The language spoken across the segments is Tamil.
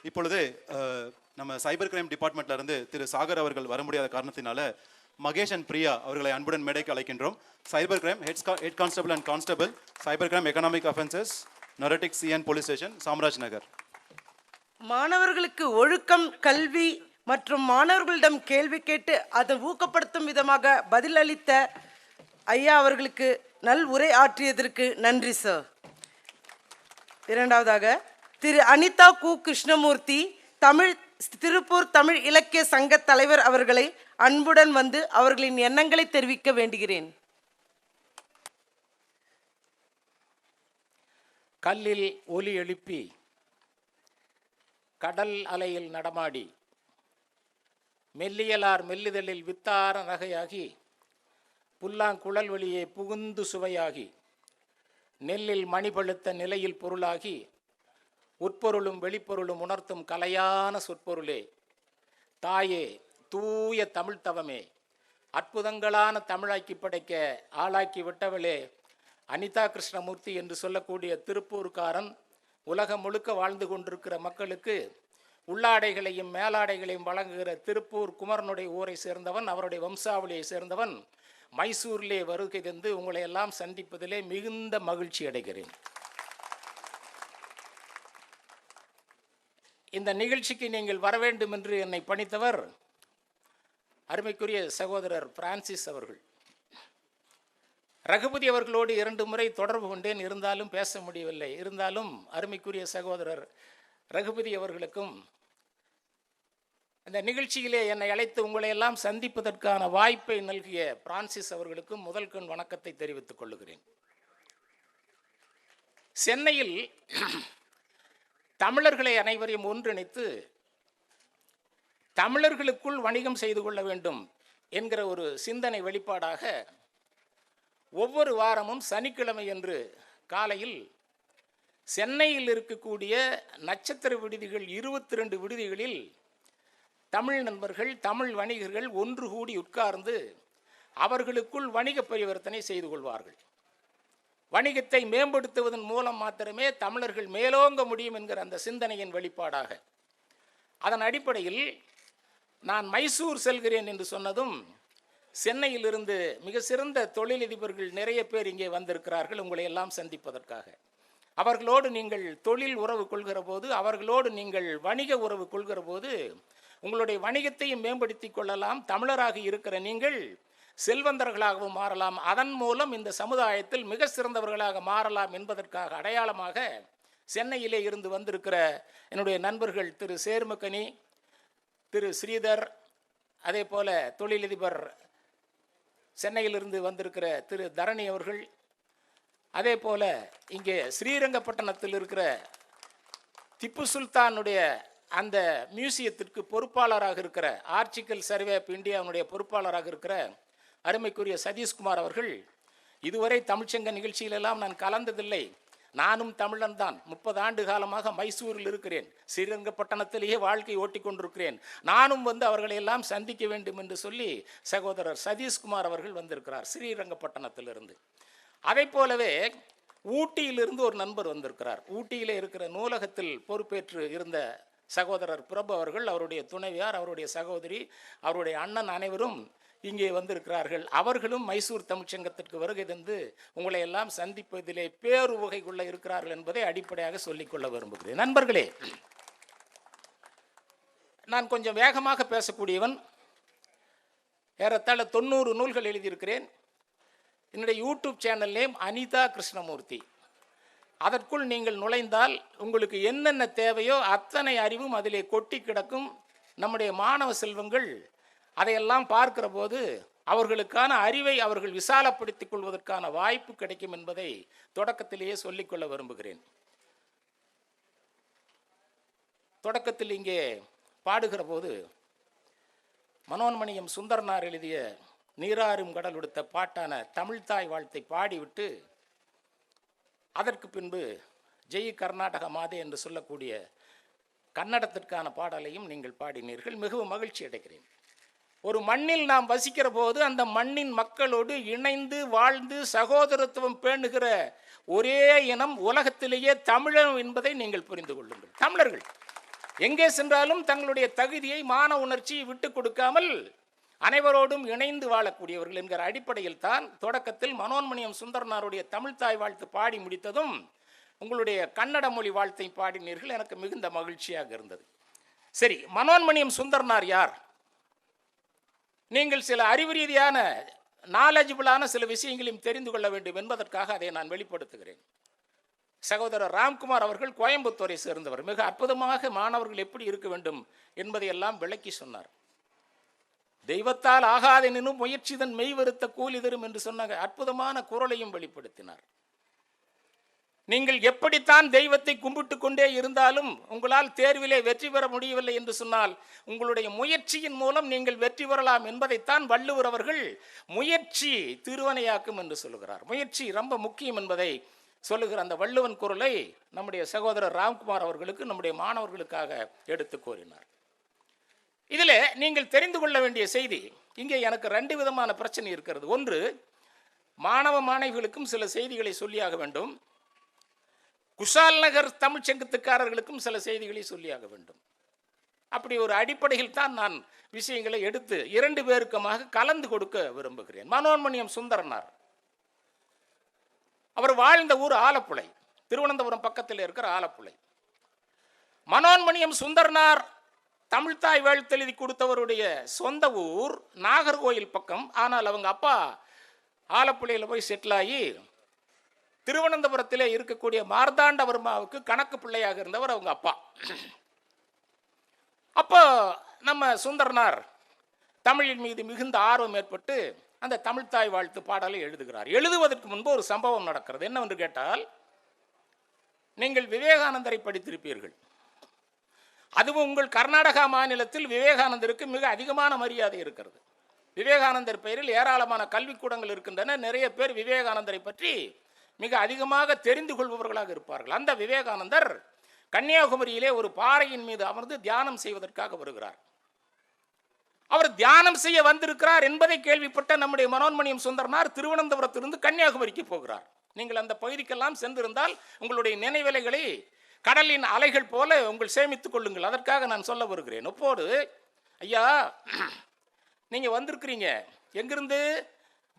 இப்பொழுது நம்ம சைபர் கிரைம் டிபார்ட்மெண்ட்ல இருந்து திரு சாகர் அவர்கள் வர முடியாத காரணத்தினால மகேஷ் அண்ட் பிரியா அவர்களை அன்புடன் மேடைக்கு அழைக்கின்றோம். Cyber crime head constable and constable, cyber crime economic offences, narcotic CEN police station, Samraj Nagar. மாணவர்களுக்கு ஒழுக்கம், கல்வி மற்றும் மாணவர்களிடம் கேள்வி கேட்டு அதை ஊக்கப்படுத்தும் விதமாக பதிலளித்த ஐயா அவர்களுக்கு நல் உரை ஆற்றியதற்கு நன்றி சார். இரண்டாவதாக திரு அனிதா கு கிருஷ்ணமூர்த்தி, திருப்பூர் தமிழ் இலக்கிய சங்க தலைவர் அவர்களை அன்புடன் வந்து அவர்களின் எண்ணங்களை தெரிவிக்க வேண்டுகிறேன். கல்லில் ஒலி எழுப்பி கடல் அலையில் நடமாடி மெல்லியலார் மெல்லிதழில் வித்தார நகையாகி புல்லாங்குழல் வழியே புகுந்து சுவையாகி நெல்லில் மணிபழுத்த நிலையில் பொருளாகி உட்பொருளும் வெளிப்பொருளும் உணர்த்தும் கலையான சொற்பொருளே, தாயே, தூய தமிழ் தவமே, அற்புதங்களான தமிழாக்கி படைக்க ஆளாக்கி விட்டவளே அனிதா கிருஷ்ணமூர்த்தி என்று சொல்லக்கூடிய திருப்பூர்காரன் உலகம் முழுக்க வாழ்ந்து கொண்டிருக்கிற மக்களுக்கு உள்ளாடைகளையும் மேலாடைகளையும் வழங்குகிற திருப்பூர் குமரனுடைய ஊரை சேர்ந்தவன், அவருடைய வம்சாவளியை சேர்ந்தவன். மைசூரிலே வருகை தந்து உங்களை எல்லாம் சந்திப்பதிலே மிகுந்த மகிழ்ச்சி அடைகிறேன். இந்த நிகழ்ச்சிக்கு நீங்கள் வர வேண்டும் என்று என்னை பணித்தவர் அருமைக்குரிய சகோதரர் பிரான்சிஸ் அவர்கள். ரகுபதி அவர்களோடு 2 முறை தொடர்பு கொண்டேன், இருந்தாலும் பேச முடியவில்லை. இருந்தாலும் அருமைக்குரிய சகோதரர் ரகுபதி அவர்களுக்கும் இந்த நிகழ்ச்சியிலே என்னை அழைத்து உங்களை எல்லாம் சந்திப்பதற்கான வாய்ப்பை நல்கிய பிரான்சிஸ் அவர்களுக்கும் முதல் கண் வணக்கத்தை தெரிவித்துக் கொள்ளுகிறேன். சென்னையில் தமிழர்களை அனைவரையும் ஒன்றிணைத்து தமிழர்களுக்குள் வணிகம் செய்து கொள்ள வேண்டும் என்கிற ஒரு சிந்தனை வெளிப்பாடாக ஒவ்வொரு வாரமும் சனிக்கிழமை என்று காலையில் சென்னையில் இருக்கக்கூடிய நட்சத்திர விடுதிகள் 22 விடுதிகளில் தமிழ் நண்பர்கள், தமிழ் வணிகர்கள் ஒன்று கூடி உட்கார்ந்து அவர்களுக்குள் வணிக பரிவர்த்தனை செய்து கொள்வார்கள். வணிகத்தை மேம்படுத்துவதன் மூலம் மாத்திரமே தமிழர்கள் மேலோங்க முடியும் என்கிற அந்த சிந்தனையின் வெளிப்பாடாக, அதன் அடிப்படையில் நான் மைசூர் செல்கிறேன் என்று சொன்னதும் சென்னையிலிருந்து மிக சிறந்த தொழிலதிபர்கள் நிறைய பேர் இங்கே வந்திருக்கிறார்கள் உங்களை எல்லாம் சந்திப்பதற்காக. அவர்களோடு நீங்கள் தொழில் உறவு கொள்கிற போது, அவர்களோடு நீங்கள் வணிக உறவு கொள்கிற போது உங்களுடைய வணிகத்தையும் மேம்படுத்தி கொள்ளலாம். தமிழராக இருக்கிற நீங்கள் செல்வந்தர்களாகவும் மாறலாம். அதன் மூலம் இந்த சமுதாயத்தில் மிக சிறந்தவர்களாக மாறலாம் என்பதற்காக அடையாளமாக சென்னையிலே இருந்து வந்திருக்கிற என்னுடைய நண்பர்கள் திரு சேர்மக்கனி, திரு ஸ்ரீதர், அதே போல தொழிலதிபர் சென்னையிலிருந்து வந்திருக்கிற திரு தரணி அவர்கள், அதே போல இங்கே ஸ்ரீரங்கப்பட்டணத்தில் இருக்கிற திப்பு சுல்தானுடைய அந்த மியூசியத்திற்கு பொறுப்பாளராக இருக்கிற ஆர்ச்சிக்கல் சர்வே ஆஃப் இந்தியாவுடைய பொறுப்பாளராக இருக்கிற அருமைக்குரிய சதீஷ்குமார் அவர்கள், இதுவரை தமிழ்ச்சங்க நிகழ்ச்சியிலெல்லாம் நான் கலந்ததில்லை, நானும் தமிழன் தான், 30 ஆண்டு காலமாக மைசூரில் இருக்கிறேன், ஸ்ரீரங்கப்பட்டணத்திலேயே வாழ்க்கை ஓட்டி கொண்டிருக்கிறேன், நானும் வந்து அவர்களை எல்லாம் சந்திக்க வேண்டும் என்று சொல்லி சகோதரர் சதீஷ்குமார் அவர்கள் வந்திருக்கிறார் ஸ்ரீரங்கப்பட்டணத்திலிருந்து. அதை போலவே ஊட்டியிலிருந்து ஒரு நண்பர் வந்திருக்கிறார். ஊட்டியிலே இருக்கிற நூலகத்தில் பொறுப்பேற்று இருந்த சகோதரர் பிரபு அவர்கள், அவருடைய துணைவியார், அவருடைய சகோதரி, அவருடைய அண்ணன் அனைவரும் இங்கே வந்திருக்கிறார்கள். அவர்களும் மைசூர் தமிழ்ச்சங்கத்திற்கு வருகை தந்து உங்களை எல்லாம் சந்திப்பதிலே பேருவகை கொள்ள இருக்கிறார்கள் என்பதை அடிப்படையாக சொல்லிக்கொள்ள விரும்புகிறேன். நண்பர்களே, நான் கொஞ்சம் வேகமாக பேசக்கூடியவன். ஏறத்தாழ 90 நூல்கள் எழுதியிருக்கிறேன். என்னுடைய YouTube channel name Anitha Krishnamurthy. அதற்குள் நீங்கள் நுழைந்தால் உங்களுக்கு என்னென்ன தேவையோ அத்தனை அறிவும் அதிலே கொட்டி கிடக்கும். நம்முடைய மாணவ செல்வங்கள் அதையெல்லாம் பார்க்கிற போது அவர்களுக்கான அறிவை அவர்கள் விசாலப்படுத்திக் கொள்வதற்கான வாய்ப்பு கிடைக்கும் என்பதை தொடக்கத்திலேயே சொல்லிக்கொள்ள விரும்புகிறேன். தொடக்கத்தில் இங்கே பாடுகிற போது மனோன்மணியம் சுந்தரனார் எழுதிய நீராறும் கடல் உடுத்த பாட்டான தமிழ்தாய் வாழ்த்தை பாடிவிட்டு அதற்கு பின்பு ஜெய் கர்நாடக மாதே என்று சொல்லக்கூடிய கன்னடத்திற்கான பாடலையும் நீங்கள் பாடினீர்கள். மிகவும் மகிழ்ச்சி அடைகிறேன். ஒரு மண்ணில் நாம் வசிக்கிற போது அந்த மண்ணின் மக்களோடு இணைந்து வாழ்ந்து சகோதரத்துவம் பேணுகிற ஒரே இனம் உலகத்திலேயே தமிழன் என்பதை நீங்கள் புரிந்து கொள்ளுங்கள். தமிழர்கள் எங்கே சென்றாலும் தங்களுடைய தகுதியை, மான உணர்ச்சியை விட்டு கொடுக்காமல் அனைவரோடும் இணைந்து வாழக்கூடியவர்கள் என்கிற அடிப்படையில் தான் தொடக்கத்தில் மனோன்மணியம் சுந்தரனாருடைய தமிழ் தாய் வாழ்த்து பாடி முடித்ததும் உங்களுடைய கன்னட மொழி வாழ்த்தை பாடினீர்கள். எனக்கு மிகுந்த மகிழ்ச்சியாக இருந்தது. சரி, மனோன்மணியம் சுந்தரனார் யார்? நீங்கள் சில அறிவு ரீதியான நாலேஜபிளான சில விஷயங்களையும் தெரிந்து கொள்ள வேண்டும் என்பதற்காக அதை நான் வெளிப்படுத்துகிறேன். சகோதரர் ராம்குமார் அவர்கள் கோயம்புத்தூரை சேர்ந்தவர். மிக அற்புதமாக மாணவர்கள் எப்படி இருக்க வேண்டும் என்பதையெல்லாம் விளக்கி சொன்னார். தெய்வத்தால் ஆகாதெனும் முயற்சிதன் மெய் வருத்த கூலி தரும் என்று சொன்ன அற்புதமான குரலையும் வெளிப்படுத்தினார். நீங்கள் எப்படித்தான் தெய்வத்தை கும்பிட்டு கொண்டே இருந்தாலும் உங்களால் தேர்விலே வெற்றி பெற முடியவில்லை என்று சொன்னால் உங்களுடைய முயற்சியின் மூலம் நீங்கள் வெற்றி பெறலாம் என்பதைத்தான் வள்ளுவர் அவர்கள் முயற்சி திருவனையாக்கும் என்று சொல்லுகிறார். முயற்சி ரொம்ப முக்கியம் என்பதை சொல்லுகிற அந்த வள்ளுவன் குரலை நம்முடைய சகோதரர் ராம்குமார் அவர்களுக்கு, நம்முடைய மாணவர்களுக்காக எடுத்து கூறினார். இதில் நீங்கள் தெரிந்து கொள்ள வேண்டிய செய்தி, இங்கே எனக்கு 2 விதமான பிரச்சனை இருக்கிறது. ஒன்று, மாணவ மாணவிகளுக்கும் சில செய்திகளை சொல்லியாக வேண்டும், குஷால் நகர் தமிழ் சங்கத்துக்காரர்களுக்கும் சில செய்திகளை சொல்லியாக வேண்டும். அப்படி ஒரு அடிப்படையில் தான் நான் விஷயங்களை எடுத்து 2 பேருக்குமாக கலந்து கொடுக்க விரும்புகிறேன். மனோன்மணியம் சுந்தரனார் அவர் வாழ்ந்த ஊர் ஆலப்புழை, திருவனந்தபுரம் பக்கத்தில் இருக்கிற ஆலப்புழை. மனோன்மணியம் சுந்தரனார் தமிழ்தாய் வாழ்த்தெழுதி கொடுத்தவருடைய சொந்த ஊர் நாகர்கோயில் பக்கம். ஆனால் அவங்க அப்பா ஆலப்புழையில் போய் செட்டில் ஆகி திருவனந்தபுரத்திலே இருக்கக்கூடிய மார்த்தாண்டவர்மாவுக்கு கணக்கு பிள்ளையாக இருந்தவர் அவங்க அப்பா. அப்போ நம்ம சுந்தரனார் தமிழின் மீது மிகுந்த ஆர்வம் ஏற்பட்டு அந்த தமிழ்தாய் வாழ்த்து பாடலை எழுதுகிறார். எழுதுவதற்கு முன்பு ஒரு சம்பவம் நடக்கிறது. என்னவென்று கேட்டால், நீங்கள் விவேகானந்தரை படித்திருப்பீர்கள். அதுவும் உங்கள் கர்நாடகா மாநிலத்தில் விவேகானந்தருக்கு மிக அதிகமான மரியாதை இருக்கிறது. விவேகானந்தர் பெயரில் ஏராளமான கல்விக்கூடங்கள் இருக்கின்றன. நிறைய பேர் விவேகானந்தரை பற்றி மிக அதிகமாக தெரிந்து கொள்பவர்களாக இருப்பார்கள். அந்த விவேகானந்தர் கன்னியாகுமரியிலே ஒரு பாறையின் மீது அமர்ந்து தியானம் செய்வதற்காக வருகிறார். அவர் தியானம் செய்ய வந்திருக்கிறார் என்பதை கேள்விப்பட்ட நம்முடைய மனோன்மணியம் சுந்தரனார் திருவனந்தபுரத்திலிருந்து கன்னியாகுமரிக்கு போகிறார். நீங்கள் அந்த பகுதிக்கெல்லாம் சென்றிருந்தால் உங்களுடைய நினைவலைகளை கடலின் அலைகள் போல உங்கள் சேமித்துக் கொள்ளுங்கள். அதற்காக நான் சொல்ல வருகிறேன். ஒப்போடு, ஐயா, நீங்க வந்திருக்கிறீங்க, எங்கிருந்து?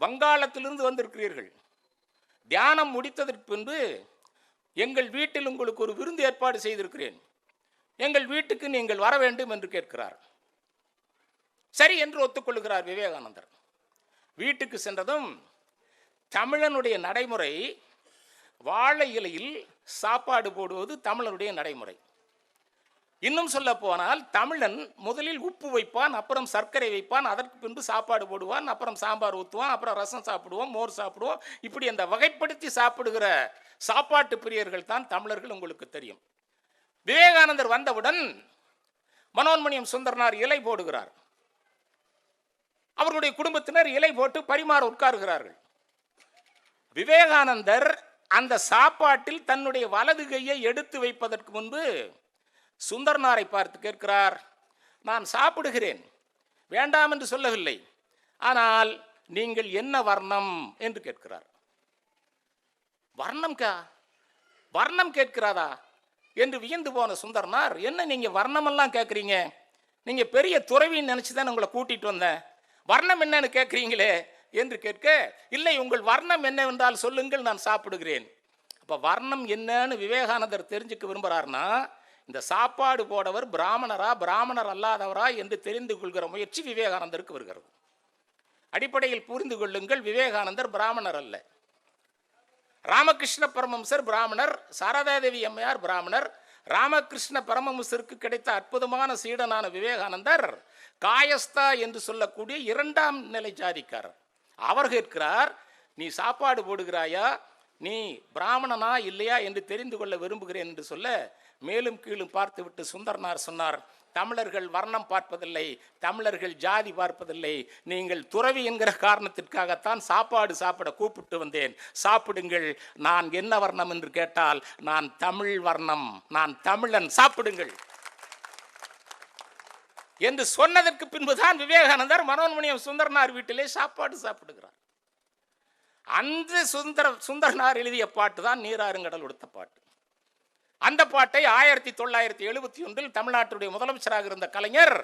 வங்காளத்திலிருந்து வந்திருக்கிறீர்கள். தியானம் முடித்ததற்கு பின்பு எங்கள் வீட்டில் உங்களுக்கு ஒரு விருந்து ஏற்பாடு செய்திருக்கிறேன், எங்கள் வீட்டுக்கு நீங்கள் வர வேண்டும் என்று கேட்கிறார். சரி என்று ஒத்துக்கொள்கிறார் விவேகானந்தர். வீட்டுக்கு சென்றதும் தமிழனுடைய நடைமுறை வாழை இலையில் சாப்பாடு போடுவது தமிழனுடைய நடைமுறை. இன்னும் சொல்ல போனால் தமிழன் முதலில் உப்பு வைப்பான், அப்புறம் சர்க்கரை வைப்பான், அதற்கு பின்பு சாப்பாடு போடுவான், அப்புறம் சாம்பார் ஊற்றுவான், அப்புறம் ரசம் சாப்பிடுவோம், மோர் சாப்பிடுவோம். இப்படி அந்த வகைப்படுத்தி சாப்பிடுகிற சாப்பாட்டு பிரியர்கள் தான் தமிழர்கள், உங்களுக்கு தெரியும். விவேகானந்தர் வந்தவுடன் மனோன்மணியம் சுந்தரனார் இலை போடுகிறார். அவர்களுடைய குடும்பத்தினர் இலை போட்டு பரிமாற உட்காருகிறார்கள். விவேகானந்தர் அந்த சாப்பாட்டில் தன்னுடைய வலது கையை எடுத்து வைப்பதற்கு முன்பு சுந்தரனாரை பார்த்து கேட்கிறார், நான் சாப்பிடுகிறேன், வேண்டாம் என்று சொல்லவில்லை, ஆனால் நீங்கள் என்ன வர்ணம் என்று கேட்கிறார். வர்ணம் கேட்கிறாரா என்று வியந்து போன சுந்தரனார், என்ன நீங்க வர்ணமெல்லாம் கேட்குறீங்க, நீங்க பெரிய துறவின்னு நினைச்சுதான் உங்களை கூட்டிட்டு வந்தேன், வர்ணம் என்னன்னு கேட்குறீங்களே என்று கேட்க, இல்லை, உங்கள் வர்ணம் என்னவென்றால் சொல்லுங்கள், நான் சாப்பிடுகிறேன். அப்போ வர்ணம் என்னன்னு விவேகானந்தர் தெரிஞ்சுக்க விரும்புகிறார்னா, இந்த சாப்பாடு போடவர் பிராமணரா பிராமணர் அல்லாதவரா என்று தெரிந்து கொள்கிற முயற்சி விவேகானந்தருக்கு வருகிறது. அடிப்படையில் புரிந்து கொள்ளுங்கள், விவேகானந்தர் பிராமணர் அல்ல. ராமகிருஷ்ண பரமஹம்சர் பிராமணர், சாரதாதேவி அம்மையார் பிராமணர். ராமகிருஷ்ண பரமஹம்சருக்கு கிடைத்த அற்புதமான சீடனான விவேகானந்தர் காயஸ்தா என்று சொல்லக்கூடிய 2ஆம் நிலை ஜாதிக்காரர். அவர் கேட்கிறார், நீ சாப்பாடு போடுகிறாயா, நீ பிராமணனா இல்லையா என்று தெரிந்து கொள்ள விரும்புகிறேன் என்று சொல்ல, மேலும் கீழும் பார்த்துவிட்டு சுந்தரனார் சொன்னார், தமிழர்கள் வர்ணம் பார்ப்பதில்லை, தமிழர்கள் ஜாதி பார்ப்பதில்லை, நீங்கள் துறவி என்கிற காரணத்திற்காகத்தான் சாப்பாடு சாப்பிட கூப்பிட்டு வந்தேன், சாப்பிடுங்கள். நான் என்ன வர்ணம் என்று கேட்டால், நான் தமிழ் வர்ணம், நான் தமிழன், சாப்பிடுங்கள் என்று சொன்னதற்கு பின்புதான் விவேகானந்தர் மனோன்மணியம் சுந்தரனார் வீட்டிலே சாப்பாடு சாப்பிடுகிறார். அந்த சுந்தரனார் எழுதிய பாட்டு தான் நீராறுங்கடல் உடுத்த பாட்டு. அந்த பாட்டை 1971 தமிழ்நாட்டுடைய முதலமைச்சராக இருந்த கலைஞர்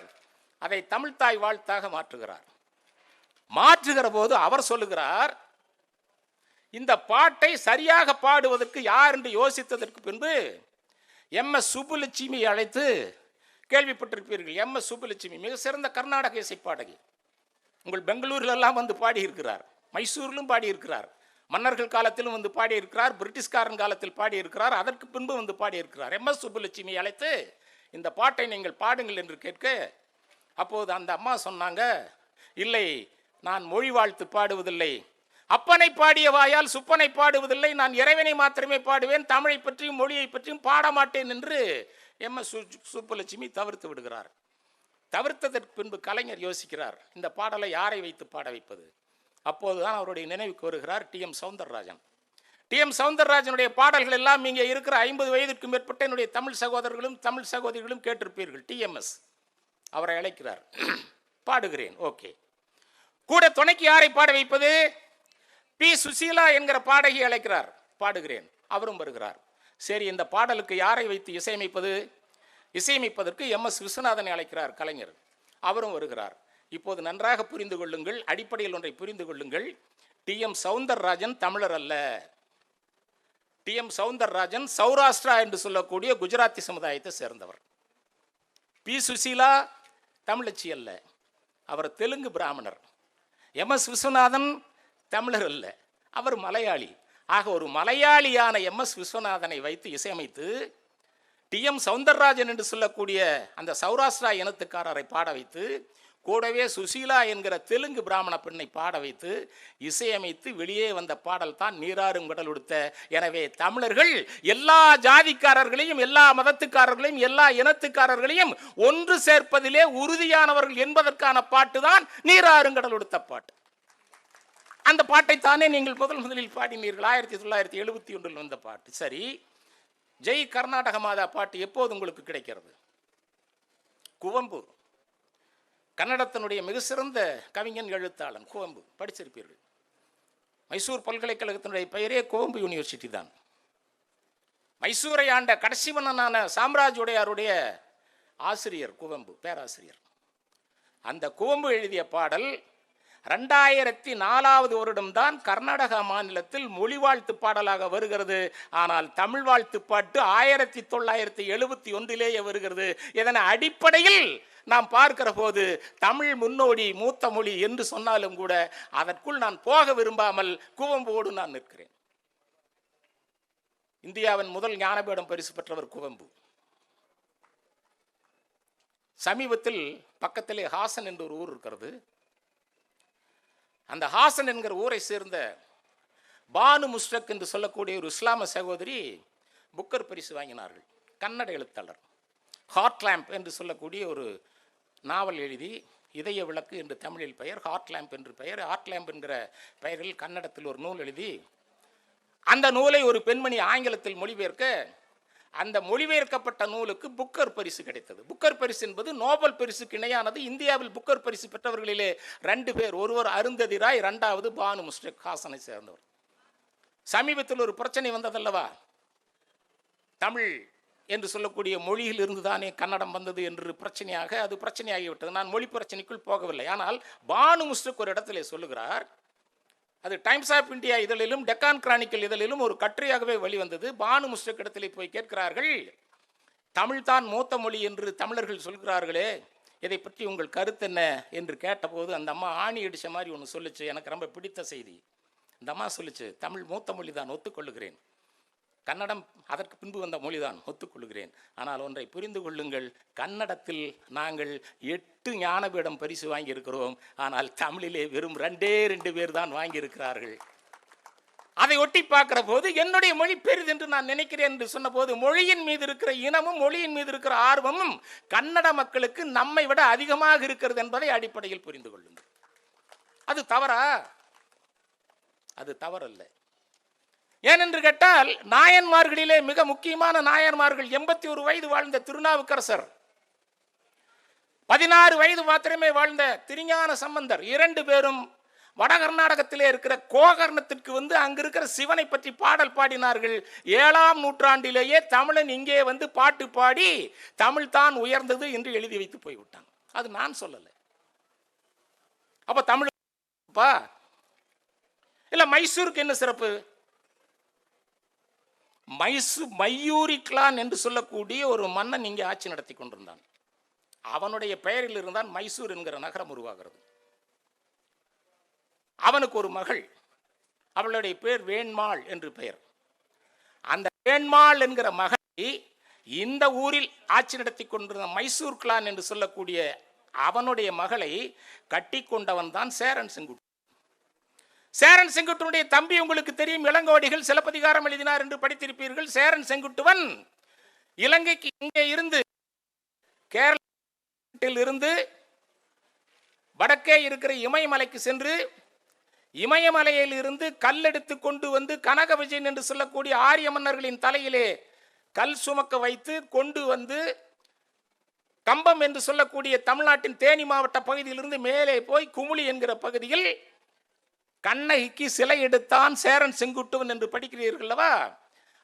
அதை தமிழ்த்தாய் வாழ்த்தாக மாற்றுகிற போது அவர் சொல்லுகிறார், இந்த பாட்டை சரியாக பாடுவதற்கு யார் என்று யோசித்ததற்கு பின்பு MS சுப்புலட்சுமி அழைத்து, கேள்விப்பட்டிருப்பீர்கள், MS சுப்புலட்சுமி மிக சிறந்த கர்நாடக இசை பாடகி. உங்கள் பெங்களூரில் எல்லாம் வந்து பாடியிருக்கிறார், மைசூரிலும் பாடியிருக்கிறார், மன்னர்கள் காலத்திலும் வந்து பாடியிருக்கிறார், பிரிட்டிஷ்காரன் காலத்தில் பாடியிருக்கிறார், அதற்கு பின்பு வந்து பாடியிருக்கிறார். MS சுப்புலட்சுமி அழைத்து இந்த பாட்டை நீங்கள் பாடுங்கள் என்று கேட்க, அப்போது அந்த அம்மா சொன்னாங்க, இல்லை, நான் மொழி வாழ்த்து பாடுவதில்லை, அப்பனை பாடிய வாயால் சுப்பனை பாடுவதில்லை, நான் இறைவனை மாத்திரமே பாடுவேன், தமிழை பற்றியும் மொழியை பற்றியும் பாட மாட்டேன் என்று MS சுப்புலட்சுமி தவிர்த்து விடுகிறார். தவிர்த்ததற்கு பின்பு கலைஞர் யோசிக்கிறார், இந்த பாடலை யாரை வைத்து பாட வைப்பது. அப்போதுதான் அவருடைய நினைவுக்கு வருகிறார் TM சௌந்தரராஜன். TM சௌந்தரராஜனுடைய பாடல்கள் எல்லாம் இங்கே இருக்கிற 50 வயதிற்கு மேற்பட்ட என்னுடைய தமிழ் சகோதரர்களும் தமிழ் சகோதரிகளும் கேட்டிருப்பீர்கள். TMS அவரை அழைக்கிறார், பாடுகிறேன், ஓகே. கூட துணைக்கு யாரை பாட வைப்பது? P. சுசீலா என்கிற பாடகி அழைக்கிறார், பாடுகிறேன், அவரும் வருகிறார். சரி, இந்த பாடலுக்கு யாரை வைத்து இசையமைப்பது? இசையமைப்பதற்கு MS விஸ்வநாதனை அழைக்கிறார் கலைஞர், அவரும் வருகிறார். இப்போது நன்றாக புரிந்து கொள்ளுங்கள், அடிப்படையில் ஒன்றை புரிந்து கொள்ளுங்கள். TM சௌந்தரராஜன் தமிழர் அல்ல. TM சௌந்தரராஜன் சௌராஷ்டிரா என்று சொல்லக்கூடிய குஜராத்தி சமுதாயத்தை சேர்ந்தவர். P. சுசீலா தமிழச்சி அல்ல, அவர் தெலுங்கு பிராமணர். MS விஸ்வநாதன் தமிழர் அல்ல, அவர் மலையாளி. ஆக ஒரு மலையாளியான MS விஸ்வநாதனை வைத்து இசையமைத்து TM சௌந்தரராஜன் என்று சொல்லக்கூடிய அந்த சௌராஷ்டிரா இனத்துக்காரரை பாட வைத்து, கூடவே சுசீலா என்கிற தெலுங்கு பிராமண பெண்ணை பாட வைத்து இசையமைத்து வெளியே வந்த பாடல் தான் நீராறும் கடல் உடுத்த. எனவே தமிழர்கள் எல்லா ஜாதிக்காரர்களையும், எல்லா மதத்துக்காரர்களையும், எல்லா இனத்துக்காரர்களையும் ஒன்று சேர்ப்பதிலே உறுதியானவர்கள் என்பதற்கான பாட்டு தான் நீராறும் கடல் உடுத்த பாட்டு. அந்த பாட்டை தானே நீங்கள் முதலில் பாடினீர்கள், 1971 வந்த பாட்டு. சரி, ஜெய் கர்நாடக மாதா பாட்டு எப்போது உங்களுக்கு கிடைக்கிறது? குவம்பு, கன்னடத்தினுடைய மிக சிறந்த கவிஞன், எழுத்தாளன் குவம்பு, படிச்சிருப்பீர்கள். மைசூர் பல்கலைக்கழகத்தினுடைய பெயரே குவம்பு யூனிவர்சிட்டி தான். மைசூரை ஆண்ட கடைசி மன்னனான சாம்ராஜ் உடையாருடைய ஆசிரியர் குவம்பு, பேராசிரியர். அந்த குவம்பு எழுதிய பாடல் 2004 வருடம்தான் கர்நாடகா மாநிலத்தில் மொழி வாழ்த்து பாடலாக வருகிறது. ஆனால் தமிழ் வாழ்த்து பாட்டு 1971 வருகிறது. இதன் அடிப்படையில் நாம் பார்க்கிற போது தமிழ் முன்னோடி, மூத்த மொழி என்று சொன்னாலும் கூட அதற்குள் நான் போக விரும்பாமல் குவம்போடு நான் நிற்கிறேன். இந்தியாவின் முதல் ஞானபீடம் பரிசு பெற்றவர் குவம்பு. சமீபத்தில் பக்கத்திலே ஹாசன் என்ற ஒரு ஊர் இருக்கிறது. அந்த ஹாசன் என்கிற ஊரை சேர்ந்த பானு முஸ்ரக் என்று சொல்லக்கூடிய ஒரு இஸ்லாம சகோதரி புக்கர் பரிசு வாங்கினார்கள். கன்னட எழுத்தாளர். ஹார்ட் லேம்ப் என்று சொல்லக்கூடிய ஒரு நாவல் எழுதி, இதய விளக்கு என்று தமிழில் பெயர், ஹார்ட் லேம்ப் என்று பெயர். ஹார்ட் லேம்ப் என்கிற பெயரில் கன்னடத்தில் ஒரு நூல் எழுதி, அந்த நூலை ஒரு பெண்மணி ஆங்கிலத்தில் மொழிபெயர்க்க, அந்த மொழிபெயர்க்கப்பட்ட நூலுக்கு புக்கர் பரிசு கிடைத்தது. புக்கர் பரிசு என்பது நோபல் பரிசுக்கு இணையானது. இந்தியாவில் புக்கர் பரிசு பெற்றவர்களிலே 2 பேர், ஒருவர் அருந்ததி ராய், 2வது பானு முஸ்ரக், ஹாசனை சேர்ந்தவர். சமீபத்தில் ஒரு பிரச்சனை வந்ததல்லவா, தமிழ் என்று சொல்லக்கூடிய மொழியில் இருந்து தானே கன்னடம் வந்தது என்று பிரச்சனையாக, அது பிரச்சனையாகிவிட்டது. நான் மொழி பிரச்சனைக்குள் போகவில்லை. ஆனால் பானு முஸ்ரக் ஒரு இடத்திலே சொல்லுகிறார், அது டைம்ஸ் ஆஃப் இந்தியா இதழிலும் டெக்கான் கிரானிக்கல் இதழிலும் ஒரு கட்டுரையாகவே வெளிவந்தது. பானு முஸ்ரக் இடத்திலே போய் கேட்கிறார்கள், தமிழ் தான் மூத்த மொழி என்று தமிழர்கள் சொல்கிறார்களே, இதை பற்றி உங்கள் கருத்து என்ன என்று கேட்டபோது அந்த அம்மா ஆணி அடிச்ச மாதிரி ஒன்று சொல்லுச்சு. எனக்கு ரொம்ப பிடித்த செய்தி. அந்த அம்மா சொல்லுச்சு, தமிழ் மூத்த மொழி தான், ஒத்துக்கொள்ளுகிறேன். கன்னடம் அதற்கு பின்பு வந்த மொழிதான், ஒத்துக்கொள்கிறேன். ஆனால் ஒன்றை புரிந்து கொள்ளுங்கள், கன்னடத்தில் நாங்கள் 8 ஞானபீடம் பரிசு வாங்கியிருக்கிறோம். ஆனால் தமிழிலே வெறும் 2 பேர் தான் வாங்கியிருக்கிறார்கள். அதை ஒட்டி பார்க்கிற போது என்னுடைய மொழி பெரிது என்று நான் நினைக்கிறேன் என்று சொன்ன போது, மொழியின் மீது இருக்கிற இனமும் மொழியின் மீது இருக்கிற ஆர்வமும் கன்னட மக்களுக்கு நம்மை விட அதிகமாக இருக்கிறது என்பதை அடிப்படையில் புரிந்து கொள்ளுங்கள். அது தவறா? அது தவறல்ல. ஏனென்று கேட்டால், நாயன்மார்களிலே மிக முக்கியமான நாயன்மார்கள் 81 வயது வாழ்ந்த திருநாவுக்கரசர், 16 வயது மாத்திரமே வாழ்ந்த திருஞான சம்பந்தர், 2 பேரும் வட கர்நாடகத்திலே இருக்கிற கோகர்ணத்திற்கு வந்து அங்க இருக்கிற சிவனை பற்றி பாடல் பாடினார்கள். 7ஆம் நூற்றாண்டிலேயே தமிழன் இங்கே வந்து பாட்டு பாடி தமிழ் தான் உயர்ந்தது என்று எழுதி வைத்து போய்விட்டான். அது நான் சொல்லல. அப்ப தமிழ் இல்ல மைசூருக்கு என்ன சிறப்பு? மையூரி கிளான் என்று சொல்லக்கூடிய ஒரு மன்னன் இங்கே ஆட்சி நடத்தி கொண்டிருந்தான். அவனுடைய பெயரில் இருந்தால் மைசூர் என்கிற நகரம் உருவாகிறது. அவனுக்கு ஒரு மகள், அவளுடைய பேர் வேண்மாள் என்று பெயர். அந்த வேண்மாள் என்கிற மகளை இந்த ஊரில் ஆட்சி நடத்தி கொண்டிருந்த மைசூர் கிளான் என்று சொல்லக்கூடிய அவனுடைய மகளை கட்டி கொண்டவன் தான் சேரன் செங்குட்டு. சேரன் செங்குட்டுவனுடைய தம்பி உங்களுக்கு தெரியும், இளங்கோவடிகள் சிலப்பதிகாரம் எழுதினார் என்று படித்திருப்பீர்கள். சேரன் செங்குட்டுவன் இலங்கைக்கு இங்கே இருந்து கேரளத்தில் இருந்து வடக்கே இருக்கிற இமயமலைக்கு சென்று இமயமலையில் இருந்து கல்லெடுத்து கொண்டு வந்து கனக விஜயன் என்று சொல்லக்கூடிய ஆரிய மன்னர்களின் தலையிலே கல் சுமக்க வைத்து கொண்டு வந்து கம்பம் என்று சொல்லக்கூடிய தமிழ்நாட்டின் தேனி மாவட்ட பகுதியிலிருந்து மேலே போய் குமுளி என்கிற பகுதியில் கண்ணகிக்கு சிலை எடுத்தான் சேரன் செங்குட்டுவன் என்று படிக்கிறீர்கள்வா?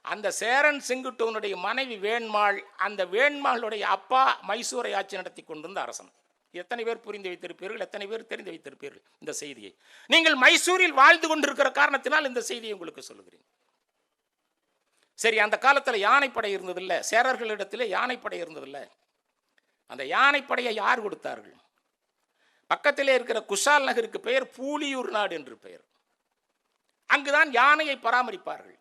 அந்த சேரன் செங்குட்டுவனுடைய மனைவி வேண்மாள். அந்த வேண்மாளுடைய அப்பா மைசூரை ஆட்சி நடத்தி கொண்டிருந்த அரசன். எத்தனை பேர் புரிந்து வைத்திருப்பீர்கள்? எத்தனை பேர் தெரிந்து வைத்திருப்பீர்கள் இந்த செய்தியை? நீங்கள் மைசூரில் வாழ்ந்து கொண்டிருக்கிற காரணத்தினால் இந்த செய்தியை உங்களுக்கு சொல்லுகிறேன். சரி, அந்த காலத்தில் யானைப்படை இருந்ததில்லை, சேரர்களிடத்தில் யானைப்படை இருந்ததில்லை. அந்த யானைப்படையை யார் கொடுத்தார்கள்? பக்கத்திலே இருக்கிற குஷால் நகருக்கு பெயர் பூலியூர் நாடு என்று பெயர். அங்குதான் யானையை பராமரிப்பார்கள்.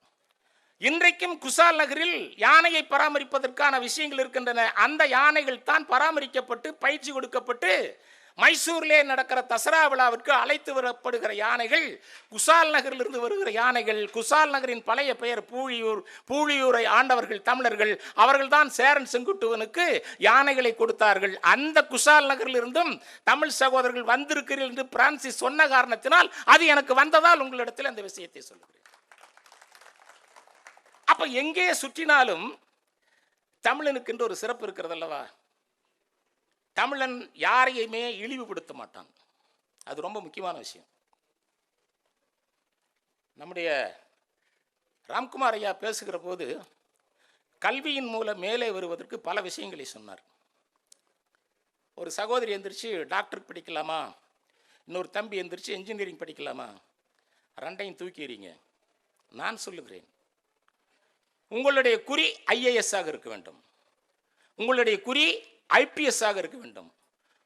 இன்றைக்கும் குஷால் நகரில் யானையை பராமரிப்பதற்கான விஷயங்கள் இருக்கின்றன. அந்த யானைகள் தான் பராமரிக்கப்பட்டு பயிற்சி கொடுக்கப்பட்டு மைசூரிலே நடக்கிற தசரா விழாவிற்கு அழைத்து வரப்படுகிற யானைகள் குஷால் நகரிலிருந்து வருகிற யானைகள். குஷால் நகரின் பழைய பெயர் பூழியூர். பூழியூரை ஆண்டவர்கள் தமிழர்கள். அவர்கள் தான் சேரன் செங்குட்டுவனுக்கு யானைகளை கொடுத்தார்கள். அந்த குஷால் நகரிலிருந்தும் தமிழ் சகோதரர்கள் வந்திருக்கிறீர்கள் என்று பிரான்சிஸ் சொன்ன காரணத்தினால் அது எனக்கு வந்ததால் உங்களிடத்தில் அந்த விஷயத்தை சொல்லுகிறேன். அப்ப எங்கே சுற்றினாலும் தமிழனுக்கு என்று ஒரு சிறப்பு இருக்கிறது அல்லவா? தமிழன் யாரையுமே இழிவுபடுத்த மாட்டான். அது ரொம்ப முக்கியமான விஷயம். நம்முடைய ராம்குமார் ஐயா பேசுகிற போது கல்வியின் மூலம் மேலே வருவதற்கு பல விஷயங்களை சொன்னார். ஒரு சகோதரி எந்திரிச்சு டாக்டர் படிக்கலாமா, இன்னொரு தம்பி எந்திரிச்சு என்ஜினியரிங் படிக்கலாமா, ரெண்டையும் தூக்கிறீங்க. நான் சொல்லுகிறேன், உங்களுடைய குறி IAS ஆக இருக்க வேண்டும், உங்களுடைய குறி IPS ஆக இருக்க வேண்டும்,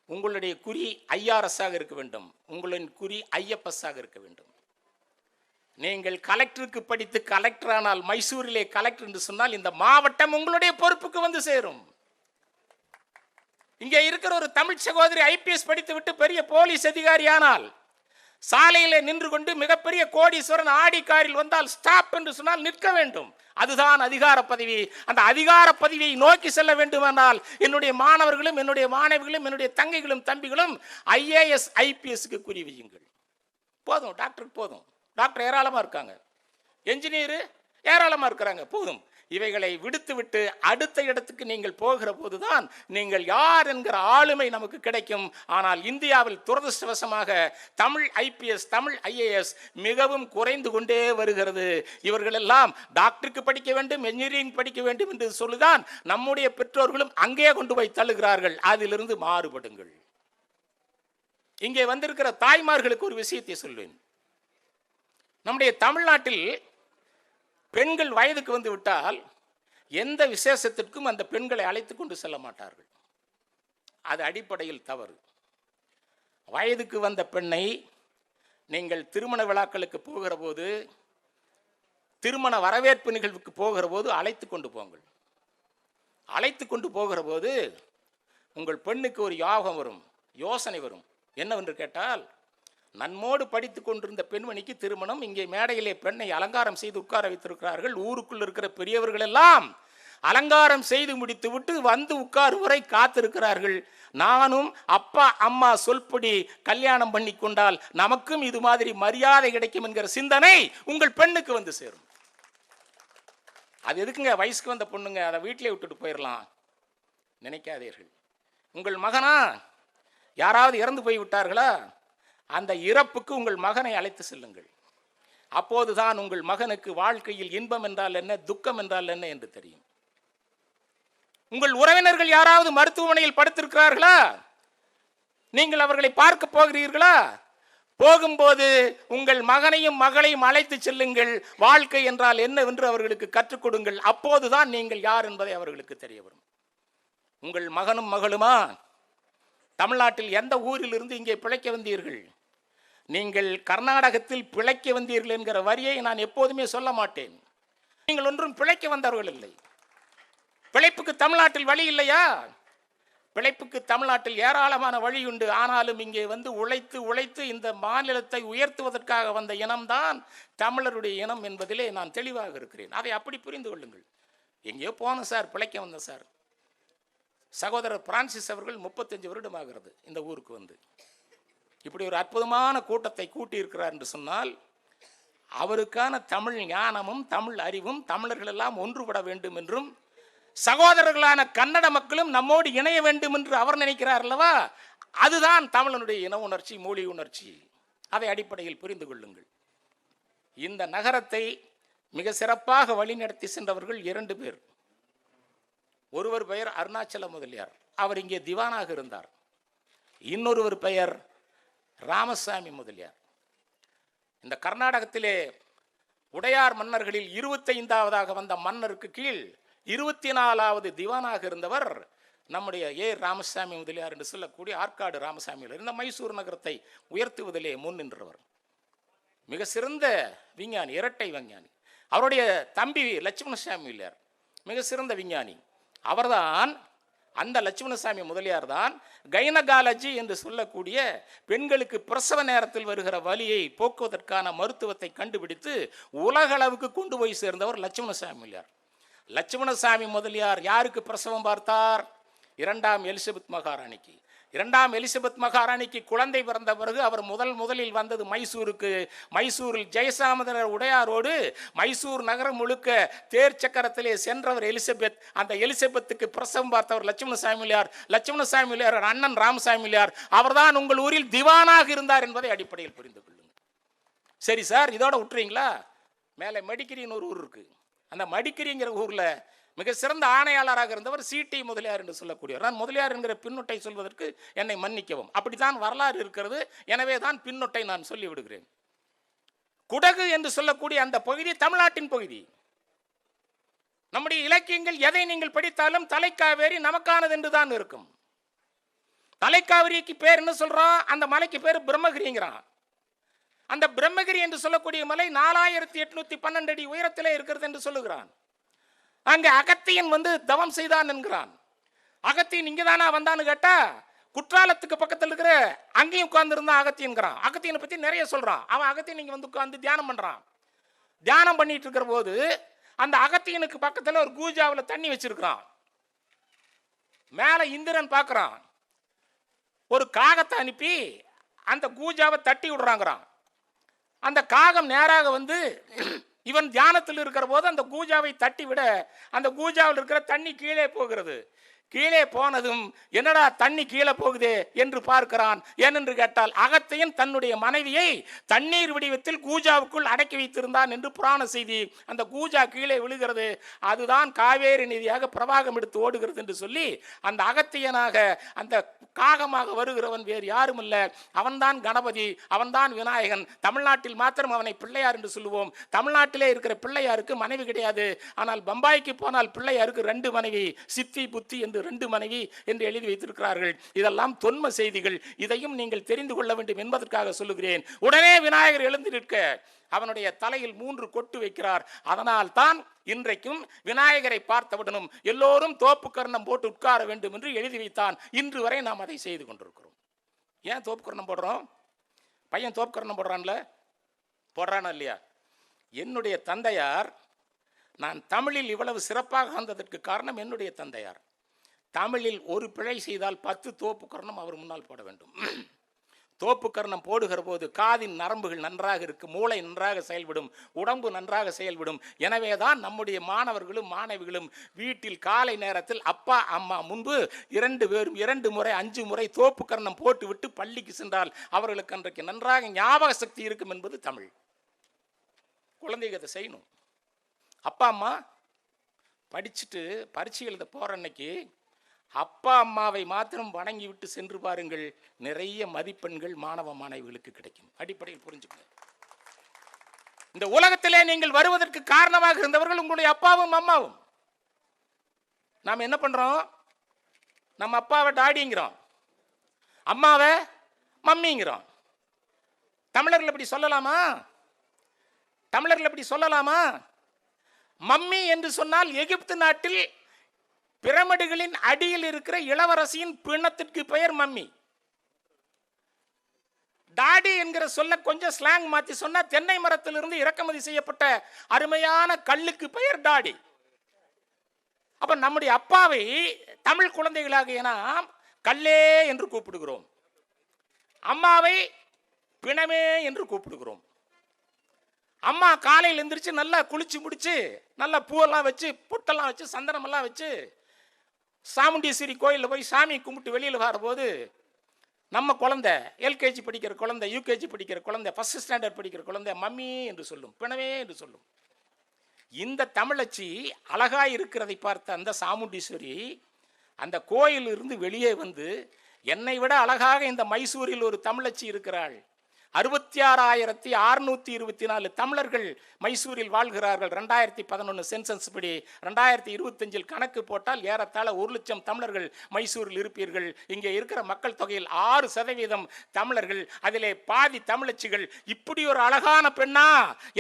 உங்களுடைய குறி IRS ஆக இருக்க வேண்டும், உங்களின் குறி IFS ஆக இருக்க வேண்டும். நீங்கள் கலெக்டருக்கு படித்து கலெக்டர் ஆனால் மைசூரிலே கலெக்டர் என்று சொன்னால் இந்த மாவட்டம் உங்களுடைய பொறுப்புக்கு வந்து சேரும். இங்கே இருக்கிற ஒரு தமிழ் சகோதரி IPS படித்து விட்டு பெரிய போலீஸ் அதிகாரி ஆனால் சாலையிலே நின்று கொண்டு மிகப்பெரிய கோடீஸ்வரன் ஆடி காரில் வந்தால் ஸ்டாப் என்று சொன்னால் நிற்க வேண்டும். அதுதான் அதிகார பதவி. அந்த அதிகார பதவியை நோக்கி செல்ல வேண்டுமானால் என்னுடைய மாணவர்களும் என்னுடைய மாணவிகளும் என்னுடைய தங்கைகளும் தம்பிகளும் IAS IPSக்கு குறி வையுங்கள். போதும், டாக்டருக்கு போதும். டாக்டர் ஏராளமாக இருக்காங்க, என்ஜினியரு ஏராளமாக இருக்கிறாங்க, போதும். இவைகளை விடுத்துவிட்டு அடுத்த இடத்துக்கு நீங்கள் போகிற போதுதான் நீங்கள் யார் என்கிற ஆளுமை நமக்கு கிடைக்கும். ஆனால் இந்தியாவில் துரதிருஷ்டவசமாக தமிழ் IPS தமிழ் IAS மிகவும் குறைந்து கொண்டே வருகிறது. இவர்கள் எல்லாம் டாக்டருக்கு படிக்க வேண்டும், என்ஜினியரிங் படிக்க வேண்டும் என்று சொல்லுதான் நம்முடைய பெற்றோர்களும் அங்கே கொண்டு போய் தள்ளுகிறார்கள். அதிலிருந்து மாறுபடுங்கள். இங்கே வந்திருக்கிற தாய்மார்களுக்கு ஒரு விஷயத்தை சொல்வேன். நம்முடைய தமிழ்நாட்டில் பெண்கள் வயதுக்கு வந்து விட்டால் எந்த விசேஷத்திற்கும் அந்த பெண்களை அழைத்து கொண்டு செல்ல மாட்டார்கள். அது அடிப்படையில் தவறு. வயதுக்கு வந்த பெண்ணை நீங்கள் திருமண விழாக்களுக்கு போகிற போது, திருமண வரவேற்பு நிகழ்வுக்கு போகிற போது அழைத்து கொண்டு போங்கள். அழைத்து கொண்டு போகிற போது உங்கள் பெண்ணுக்கு ஒரு யோகம் வரும், யோசனை வரும். என்னவென்று கேட்டால், நன்மோடு படித்து கொண்டிருந்த பெண்மணிக்கு திருமணம். இங்கே மேடையிலே பெண்ணை அலங்காரம் செய்து உட்கார வைத்திருக்கிறார்கள். ஊருக்குள் இருக்கிற பெரியவர்கள் எல்லாம் அலங்காரம் செய்து முடித்து விட்டு வந்து உட்காரும் வரை காத்திருக்கிறார்கள். நானும் அப்பா அம்மா சொல்படி கல்யாணம் பண்ணி கொண்டால் நமக்கும் இது மாதிரி மரியாதை கிடைக்கும் என்கிற சிந்தனை உங்கள் பெண்ணுக்கு வந்து சேரும். அது எதுக்குங்க, வயசுக்கு வந்த பொண்ணுங்க, அதை வீட்டிலே விட்டுட்டு போயிடலாம் நினைக்காதீர்கள். உங்கள் மகனா யாராவது இறந்து போய் விட்டார்களா, அந்த இறப்புக்கு உங்கள் மகனை அழைத்து செல்லுங்கள். அப்போதுதான் உங்கள் மகனுக்கு வாழ்க்கையில் இன்பம் என்றால் என்ன, துக்கம் என்றால் என்ன என்று தெரியும். உங்கள் உறவினர்கள் யாராவது மருத்துவமனையில் படுத்திருக்கிறார்களா? நீங்கள் அவர்களை பார்க்க போகிறீர்களா? போகும்போது உங்கள் மகனையும் மகளையும் அழைத்து செல்லுங்கள். வாழ்க்கை என்றால் என்னவென்று அவர்களுக்கு கற்றுக் கொடுங்கள். அப்போதுதான் நீங்கள் யார் என்பதை அவர்களுக்கு தெரிய வரும். உங்கள் மகனும் மகளுமா தமிழ்நாட்டில் எந்த ஊரில் இருந்து இங்கே பிழைக்க வந்தீர்கள்? நீங்கள் கர்நாடகத்தில் பிழைக்க வந்தீர்கள் என்கிற வரியை நான் எப்போதுமே சொல்ல மாட்டேன். நீங்கள் ஒன்றும் பிழைக்க வந்தவர்கள் இல்லை. பிழைப்புக்கு தமிழ்நாட்டில் வழி இல்லையா? பிழைப்புக்கு தமிழ்நாட்டில் ஏராளமான வழி உண்டு. ஆனாலும் இங்கே வந்து உழைத்து உழைத்து இந்த மாநிலத்தை உயர்த்துவதற்காக வந்த இனம்தான் தமிழருடைய இனம் என்பதிலே நான் தெளிவாக இருக்கிறேன். அதை அப்படி புரிந்து கொள்ளுங்கள். எங்கேயோ போனோம் சார், பிழைக்க வந்தேன் சார். சகோதரர் பிரான்சிஸ் அவர்கள் 35 வருடமாகிறது இந்த ஊருக்கு வந்து. இப்படி ஒரு அற்புதமான கூட்டத்தை கூட்டியிருக்கிறார் என்று சொன்னால் அவருக்கான தமிழ் ஞானமும் தமிழ் அறிவும் தமிழர்கள் எல்லாம் ஒன்றுபட வேண்டும் என்றும் சகோதரர்களான கன்னட மக்களும் நம்மோடு இணைய வேண்டும் என்று அவர் நினைக்கிறார் அல்லவா? அதுதான் தமிழனுடைய இன உணர்ச்சி, மொழி உணர்ச்சி. அதை அடிப்படையில் புரிந்து கொள்ளுங்கள். இந்த நகரத்தை மிக சிறப்பாக வழிநடத்தி சென்றவர்கள் 2 பேர். ஒருவர் பெயர் அருணாச்சல முதலியார், அவர் இங்கே திவானாக இருந்தார். இன்னொருவர் பெயர் ராமசாமி முதலியார். இந்த கர்நாடகத்திலே உடையார் மன்னர்களில் 25வது வந்த மன்னருக்கு கீழ் 24வது திவானாக இருந்தவர் நம்முடைய ராமசாமி முதலியார் என்று சொல்லக்கூடிய ஆற்காடு ராமசாமியில் இருந்த மைசூர் நகரத்தை உயர்த்துவதிலே முன் நின்றவர். மிக சிறந்த விஞ்ஞானி, இரட்டை விஞ்ஞானி. அவருடைய தம்பி லட்சுமணசாமி முதலியார் மிக சிறந்த விஞ்ஞானி. அவர்தான், அந்த லட்சுமணசாமி முதலியார் தான் கைனகாலஜி என்று சொல்லக்கூடிய பெண்களுக்கு பிரசவ நேரத்தில் வருகிற வலியை போக்குவதற்கான மருத்துவத்தை கண்டுபிடித்து உலகளவுக்கு கொண்டு போய் சேர்ந்தவர் லட்சுமணசாமி முதலியார். லட்சுமணசாமி முதலியார் யாருக்கு பிரசவம் பார்த்தார்? 2ஆம் எலிசபெத் மகாராணிக்கு. 2ஆம் எலிசபெத் மகாராணிக்கு குழந்தை பிறந்த பிறகு அவர் முதலில் வந்தது மைசூருக்கு. மைசூரில் ஜெயசாமதனர் உடையாரோடு மைசூர் நகரம் முழுக்க தேர் சக்கரத்திலே சென்றவர் எலிசபெத். அந்த எலிசபெத்துக்கு பிரசவம் பார்த்தவர் லட்சுமணசாமி முதலியார். லட்சுமணசாமி முதலியார் அண்ணன் ராமசாமி முதலியார் அவர்தான் உங்கள் ஊரில் திவானாக இருந்தார் என்பதை அடிப்படையில் புரிந்து கொள்ளுங்கள். சரி சார், இதோட விட்டுறீங்களா? மேலே மடிக்கிரின்னு ஒரு ஊர் இருக்கு. அந்த மடிக்கிரிங்கிற ஊர்ல மிக சிறந்த ஆணையாளராக இருந்தவர் சிடி முதலியார் என்று சொல்லக்கூடியவர். நான் முதலியார் என்கிற பின்னொட்டை சொல்வதற்கு என்னை மன்னிக்கவும், அப்படித்தான் வரலாறு இருக்கிறது. எனவே தான் பின்னொட்டை நான் சொல்லி விடுகிறேன். குடகு என்று சொல்லக்கூடிய அந்த பகுதி தமிழ்நாட்டின் பகுதி. நம்முடைய இலக்கியங்கள் எதை நீங்கள் படித்தாலும் தலைக்காவேரி நமக்கானது என்று தான் இருக்கும். தலைக்காவேரிக்கு பேர் என்ன சொல்றான்? அந்த மலைக்கு பேர் பிரம்மகிரிங்கிறான். அந்த பிரம்மகிரி என்று சொல்லக்கூடிய மலை 4812 அடி உயரத்திலே இருக்கிறது என்று சொல்லுகிறான். அங்கே அகத்தியன் வந்து தவம் செய்தான் என்கிறான். அகத்தியன் இங்கதானா வந்தான்னு கேட்டா குற்றாலத்துக்கு பக்கத்தில் இருக்கிற அங்கேயும் உட்கார்ந்து இருந்தான் அகத்தியன்கிறான். அகத்தியனை பத்தி நிறைய சொல்றான். அவன் அகத்தியன் இங்க வந்து உட்கார்ந்து தியானம் பண்றான். தியானம் பண்ணிட்டு இருக்கிற போது அந்த அகத்தியனுக்கு பக்கத்துல ஒரு கூஜாவில் தண்ணி வச்சிருக்கிறான். மேல இந்திரன் பார்க்கிறான். ஒரு காகத்தை அனுப்பி அந்த கூஜாவை தட்டி விடுறாங்கிறான். அந்த காகம் நேராக வந்து இவன் தியானத்தில் இருக்கிற போது அந்த கூஜாவை தட்டி விட அந்த கூஜாவில் இருக்கிற தண்ணி கீழே போகிறது. கீழே போனதும் என்னடா தண்ணி கீழே போகுதே என்று பார்க்கிறான். ஏனென்று கேட்டால் அகத்தியன் தன்னுடைய மனைவியை தண்ணீர் வடிவத்தில் கூஜாவுக்குள் அடக்கி வைத்திருந்தான் என்று புராண செய்தி. அந்த கூஜா கீழே விழுகிறது. அதுதான் காவேரி நதியாக பிரவாகம் எடுத்து ஓடுகிறது என்று சொல்லி அந்த அகத்தியனாக அந்த காகமாக வருகிறவன் வேறு யாரும் அல்ல, அவன்தான் கணபதி, அவன்தான் விநாயகன். தமிழ்நாட்டில் மாத்திரம் அவனை பிள்ளையார் என்று சொல்லுவோம். தமிழ்நாட்டிலே இருக்கிற பிள்ளையாருக்கு மனைவி கிடையாது. ஆனால் பம்பாய்க்கு போனால் பிள்ளையாருக்கு 2 மனைவி, சித்தி புத்தி என்று 2 மனைவி என்று எழுதி வைத்திருக்கிறார்கள். இதெல்லாம் தொன்ம செய்திகள். இதையும் நீங்கள் தெரிந்து கொள்ள வேண்டும் என்பதற்காக சொல்லுகிறேன். உடனே விநாயகர் எழுந்து நிற்க அவனுடைய தலையில் 3 கொட்டு வைக்கிறார். அதனால் தான் இன்றைக்கும் விநாயகரை பார்த்தவுடனும் எல்லோரும் தோப்பு கர்ணம் போட்டு உட்கார வேண்டும் என்று எழுதி வைத்தான். இன்று வரை நாம் அதை செய்து கொண்டிருக்கிறோம். ஏன் தோப்பு கர்ணம் போடுறோம்? பையன் தோப்பு கர்ணம் போடுறானா இல்லையா? என்னுடைய தந்தையார், நான் தமிழில் இவ்வளவு சிறப்பாக வந்ததற்கு காரணம் என்னுடைய தந்தையார். தமிழில் ஒரு பிழை செய்தால் 10 தோப்பு கர்ணம் அவர் முன்னால் போட வேண்டும். தோப்பு கர்ணம் போடுகிற போது காதின் நரம்புகள் நன்றாக இருக்கும், மூளை நன்றாக செயல்படும், உடம்பு நன்றாக செயல்படும். எனவே தான் நம்முடைய மாணவர்களும் மாணவிகளும் வீட்டில் காலை நேரத்தில் அப்பா அம்மா முன்பு 2 பேரும் 2 முறை 5 முறை தோப்பு கர்ணம் போட்டு விட்டு பள்ளிக்கு சென்றால் அவர்களுக்கு அன்றைக்கு நன்றாக ஞாபக சக்தி இருக்கும் என்பது தமிழ். குழந்தைங்க அதை செய்யணும். அப்பா அம்மா படிச்சுட்டு பரீட்சை எழுத போற அன்னைக்கு அப்பா அம்மாவை மாத்திரம் வணங்கி விட்டு சென்று பாருங்கள், நிறைய மதிப்பெண்கள் மாணவ மாணவிகளுக்கு கிடைக்கும். அடிப்படையில் புரிஞ்சுக்கங்க. இந்த உலகத்திலே நீங்கள் வருவதற்கு காரணமாக இருந்தவர்கள் உங்களுடைய அப்பாவும் அம்மாவும். நாம் என்ன பண்றோம்? நம்ம அப்பாவை டாடிங்கிறோம், அம்மாவை மம்மிங்கிறோம். தமிழர்கள் இப்படி சொல்லலாமா? தமிழர்கள் இப்படி சொல்லலாமா? மம்மி என்று சொன்னால் எகிப்து நாட்டில் பிரமிடுகளின் அடியில் இருக்கிற இளவரசியின் பிணத்திற்கு பெயர் மம்மி. டாடி என்கிற சொல்ல கொஞ்சம் ஸ்லாங் மாத்தி சொன்னா தென்னை மரத்திலிருந்து இறக்குமதி செய்யப்பட்ட அருமையான கல்லுக்கு பெயர் டாடி. அப்ப நம்முடைய அப்பாவை தமிழ் குழந்தைகளாக நாம் கல்லே என்று கூப்பிடுகிறோம், அம்மாவை பிணமே என்று கூப்பிடுகிறோம். அம்மா காலையில் எந்திரிச்சு நல்லா குளிச்சு முடிச்சு நல்லா பூவெல்லாம் வச்சு பொட்டெல்லாம் வச்சு சந்தனமெல்லாம் வச்சு சாமுண்டீஸ்வரி கோயிலில் போய் சாமி கும்பிட்டு வெளியில் வரும்போது நம்ம குழந்தை எல்கேஜி படிக்கிற குழந்தை, யூகேஜி படிக்கிற குழந்தை, ஃபர்ஸ்ட் ஸ்டாண்டர்ட் படிக்கிற குழந்தை மம்மி என்று சொல்லும், பிணவே என்று சொல்லும். இந்த தமிழச்சி அழகாய் இருக்கிறதை பார்த்த அந்த சாமுண்டீஸ்வரி அந்த கோயிலிருந்து வெளியே வந்து, என்னை விட அழகாக இந்த மைசூரில் ஒரு தமிழச்சி இருக்கிறாள், 66,624 தமிழர்கள் மைசூரில் வாழ்கிறார்கள். 2011 சென்சஸ் படி 2025 கணக்கு போட்டால் ஏறத்தாழ 1,00,000 தமிழர்கள் மைசூரில் இருப்பீர்கள். இங்கே இருக்கிற மக்கள் தொகையில் 6% தமிழர்கள், அதிலே பாதி தமிழச்சிகள். இப்படி ஒரு அழகான பெண்ணா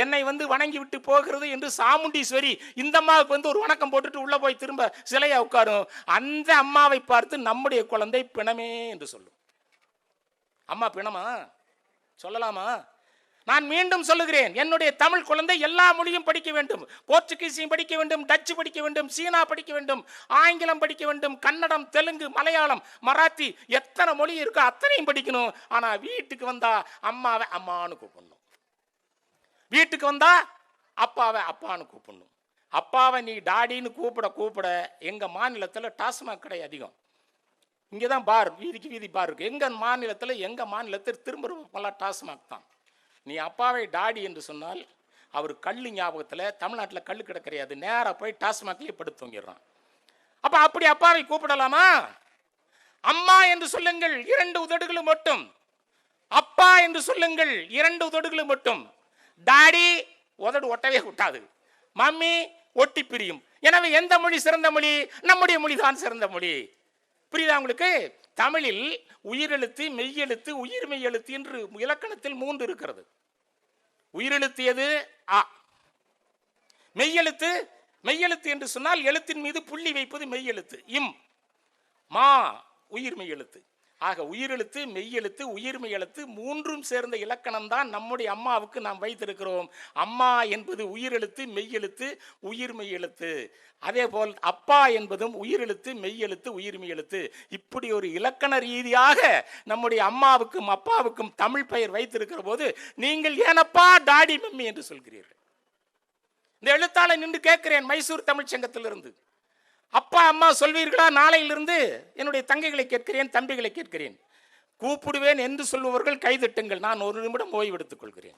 என்னை வந்து வணங்கி விட்டு போகிறது என்று சாமுண்டீஸ்வரி இந்த அம்மாவுக்கு வந்து ஒரு வணக்கம் போட்டுட்டு உள்ள போய் திரும்ப சிலையா உட்காரும். அந்த அம்மாவை பார்த்து நம்முடைய குழந்தை பிணமே என்று சொல்லும். அம்மா பிணமா சொல்லலாமா? நான் மீண்டும் சொல்லுகிறேன், என்னுடைய தமிழ் குழந்தை எல்லா மொழியும் படிக்க வேண்டும். போர்ச்சுகீஸையும் படிக்க வேண்டும், டச்சு படிக்க வேண்டும், சீனா படிக்க வேண்டும், ஆங்கிலம் படிக்க வேண்டும், கன்னடம், தெலுங்கு, மலையாளம், மராத்தி, எத்தனை மொழி இருக்கோ அத்தனையும் படிக்கணும். ஆனா வீட்டுக்கு வந்தா அம்மாவை அம்மான்னு கூப்பிடணும், வீட்டுக்கு வந்தா அப்பாவை அப்பான்னு கூப்பிடணும். அப்பாவை நீ டாடின்னு கூப்பிட கூப்பிட எங்க மாநிலத்தில் டாஸ்மாக் கடை அதிகம். இங்கே தான் பார், வீதிக்கு வீதி பார் இருக்கு. எங்கள் மாநிலத்தில் திரும்ப டாஸ்மாக் தான். நீ அப்பாவை டாடி என்று சொன்னால் அவர் கல் ஞாபகத்தில், தமிழ்நாட்டில் கல் கிட கிடையாது, நேராக போய் டாஸ்மாக்லேயே படுத்து தூங்கிடுறான். அப்போ அப்படி அப்பாவை கூப்பிடலாமா? அம்மா என்று சொல்லுங்கள் 2 உதடுகளும் மட்டும், அப்பா என்று சொல்லுங்கள் 2 உதடுகளும் மட்டும். டாடி உதடு ஒட்டவே விட்டாது, மம்மி ஒட்டி பிரியும். எனவே எந்த மொழி சிறந்த மொழி? நம்முடைய மொழி தான் சிறந்த மொழி. புரியுதா உங்களுக்கு? தமிழில் உயிரெழுத்து, மெய்யெழுத்து, உயிர்மெய் எழுத்து என்று இலக்கணத்தில் 3 இருக்கிறது. உயிரெழுத்து எது? ஆ. மெய்யெழுத்து, மெய்யெழுத்து என்று சொன்னால் எழுத்தின் மீது புள்ளி வைப்பது மெய்யெழுத்து. இம், மா உயிர்மெய் எழுத்து. ஆக உயிரெழுத்து, மெய்யெழுத்து, உயிர்மெய் எழுத்து 3ம் சேர்ந்த இலக்கணம் தான் நம்முடைய அம்மாவுக்கு நாம் வைத்திருக்கிறோம். அம்மா என்பது உயிரெழுத்து, மெய்யெழுத்து, உயிர்மெய் எழுத்து. அதே போல் அப்பா என்பதும் உயிரெழுத்து, மெய்யெழுத்து, உயிர்மெய் எழுத்து. இப்படி ஒரு இலக்கண ரீதியாக நம்முடைய அம்மாவுக்கும் அப்பாவுக்கும் தமிழ் பெயர் வைத்திருக்கிற போது நீங்கள் ஏனப்பா டாடி மம்மி என்று சொல்கிறீர்கள்? இந்த எழுத்தாளை நின்று கேட்கிறேன் மைசூர் தமிழ் சங்கத்திலிருந்து, அப்பா அம்மா சொல்வீர்களா? நாளையிலிருந்து என்னுடைய தங்கைகளை கேட்கிறேன், தம்பிகளை கேட்கிறேன். கூப்பிடுவேன் என்று சொல்லுபவர்கள் கைதட்டுங்கள். நான் 1 நிமிடம் ஓய்வு எடுத்துக் கொள்கிறேன்.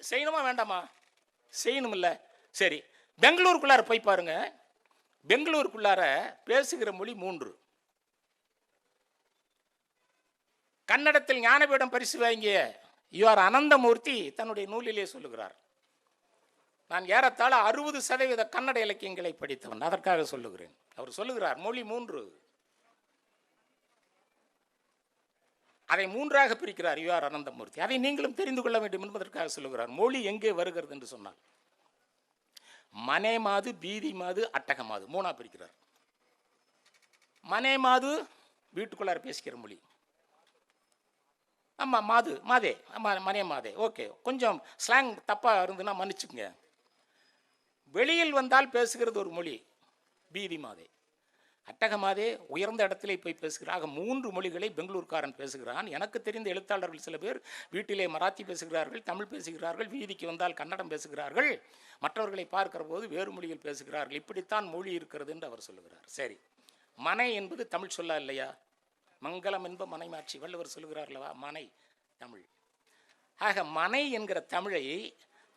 செய்யணுமா வேண்டாமா? செய்யணும்ல. சரி, பெங்களூருக்குள்ளார போய் பாருங்க. பெங்களூருக்குள்ளார பேசுகிற மொழி 3. கன்னடத்தில் ஞானபீடம் பரிசு வாங்கிய யுவர் அனந்தமூர்த்தி தன்னுடைய நூலிலே சொல்லுகிறார், நான் ஏறத்தாழ 60% கன்னட இலக்கியங்களை படித்தவன், அதற்காக சொல்லுகிறேன். அவர் சொல்லுகிறார் மொழி 3, அதை 3ஆக பிரிக்கிறார் யுவர் அனந்தமூர்த்தி. அதை நீங்களும் தெரிந்து கொள்ள வேண்டும் என்பதற்காக சொல்லுகிறார். மொழி எங்கே வருகிறது என்று சொன்னால் மனே மாது, பீதி மாது, அட்டக மாது 3ஆ பிரிக்கிறார். மனே மாது வீட்டுக்குள்ளார பேசிக்கிற மொழி. ஆமா, மாது மாதே, மனே மாதே, ஓகே, கொஞ்சம் ஸ்லாங் தப்பா இருந்துன்னா மன்னிச்சுக்குங்க. வெளியில் வந்தால் பேசுகிறது ஒரு மொழி, பீதி மாதே. அட்டகமாதே உயர்ந்த இடத்திலே போய் பேசுகிறாக 3 மொழிகளை பெங்களூர்காரன் பேசுகிறான். எனக்கு தெரிந்த எழுத்தாளர்கள் சில பேர் வீட்டிலே மராத்தி பேசுகிறார்கள், தமிழ் பேசுகிறார்கள், வீதிக்கு வந்தால் கன்னடம் பேசுகிறார்கள், மற்றவர்களை பார்க்கிற போது வேறு மொழிகள் பேசுகிறார்கள். இப்படித்தான் மொழி இருக்கிறது என்று அவர் சொல்லுகிறார். சரி, மனை என்பது தமிழ் சொல்லா இல்லையா? மங்களம் என்ப மனைமாட்சி வள்ளுவர் சொல்லுகிறார்களவா? மனை தமிழ். ஆக மனை என்கிற தமிழை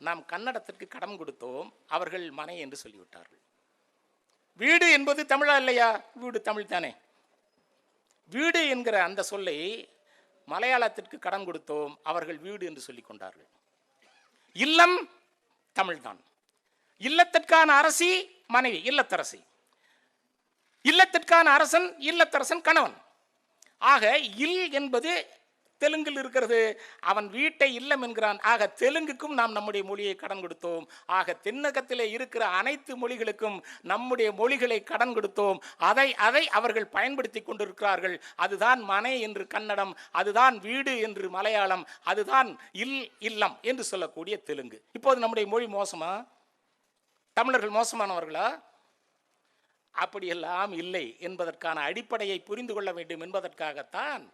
நாம் கன்னடத்திற்கு கடன் கொடுத்தோம், அவர்கள் மனை என்று சொல்லிவிட்டார்கள். வீடு என்பது தமிழா இல்லையா? வீடு தமிழ் தானே. வீடு என்கிற அந்த சொல்லை மலையாளத்திற்கு கடன் கொடுத்தோம், அவர்கள் வீடு என்று சொல்லிக் கொண்டார்கள். இல்லம் தமிழ்தான். இல்லத்திற்கான அரசி மனைவி, இல்லத்தரசி. இல்லத்திற்கான அரசன், இல்லத்தரசன் கணவன். ஆக இல் என்பது தெலுங்கில் இருக்கிறது, அவன் வீட்டை இல்லம் என்கிறான். ஆக தெலுங்குக்கும் நாம் நம்முடைய மொழியை கடன் கொடுத்தோம். ஆக தென்னகத்திலே இருக்கிற அனைத்து மொழிகளுக்கும் நம்முடைய மொழிகளை கடன் கொடுத்தோம். அதை அவர்கள் பயன்படுத்தி கொண்டிருக்கிறார்கள். அதுதான் மனை என்று கன்னடம், அதுதான் வீடு என்று மலையாளம், அதுதான் இல்லம் என்று சொல்லக்கூடிய தெலுங்கு. இப்போது நம்முடைய மொழி மோசமா? தமிழர்கள் மோசமானவர்களா? அப்படியெல்லாம் இல்லை என்பதற்கான அடிப்படையை புரிந்து கொள்ள வேண்டும் என்பதற்காகத்தான்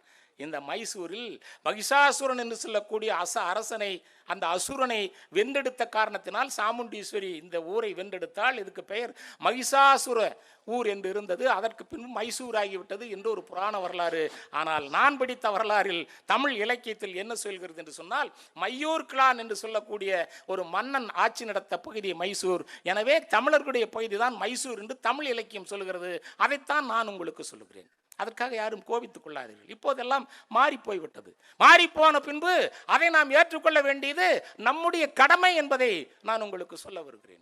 இந்த மைசூரில் மகிஷாசுரன் என்று சொல்லக்கூடிய அரசனை, அந்த அசுரனை வென்றெடுத்த காரணத்தினால் சாமுண்டீஸ்வரி இந்த ஊரை வென்றெடுத்தால். இதுக்கு பெயர் மகிஷாசுர ஊர் என்று இருந்தது. அதற்கு பின்பு மைசூர் ஆகிவிட்டது என்று ஒரு புராண வரலாறு. ஆனால் நான் படித்த வரலாறில் தமிழ் இலக்கியத்தில் என்ன சொல்கிறது என்று சொன்னால், மையூர் கிளான் என்று சொல்லக்கூடிய ஒரு மன்னன் ஆட்சி நடத்த பகுதி மைசூர். எனவே தமிழர்களுடைய பகுதி தான் மைசூர் என்று தமிழ் இலக்கியம் சொல்கிறது. அதைத்தான் நான் உங்களுக்கு சொல்லுகிறேன். அதற்காக யாரும் கோபித்துக் கொள்ளாதீர்கள். இப்போதெல்லாம் மாறி போய்விட்டது. மாறி போன பின்பு அதை நாம் ஏற்றுக்கொள்ள வேண்டியது நம்முடைய கடமை என்பதை நான் உங்களுக்கு சொல்ல வருகிறேன்.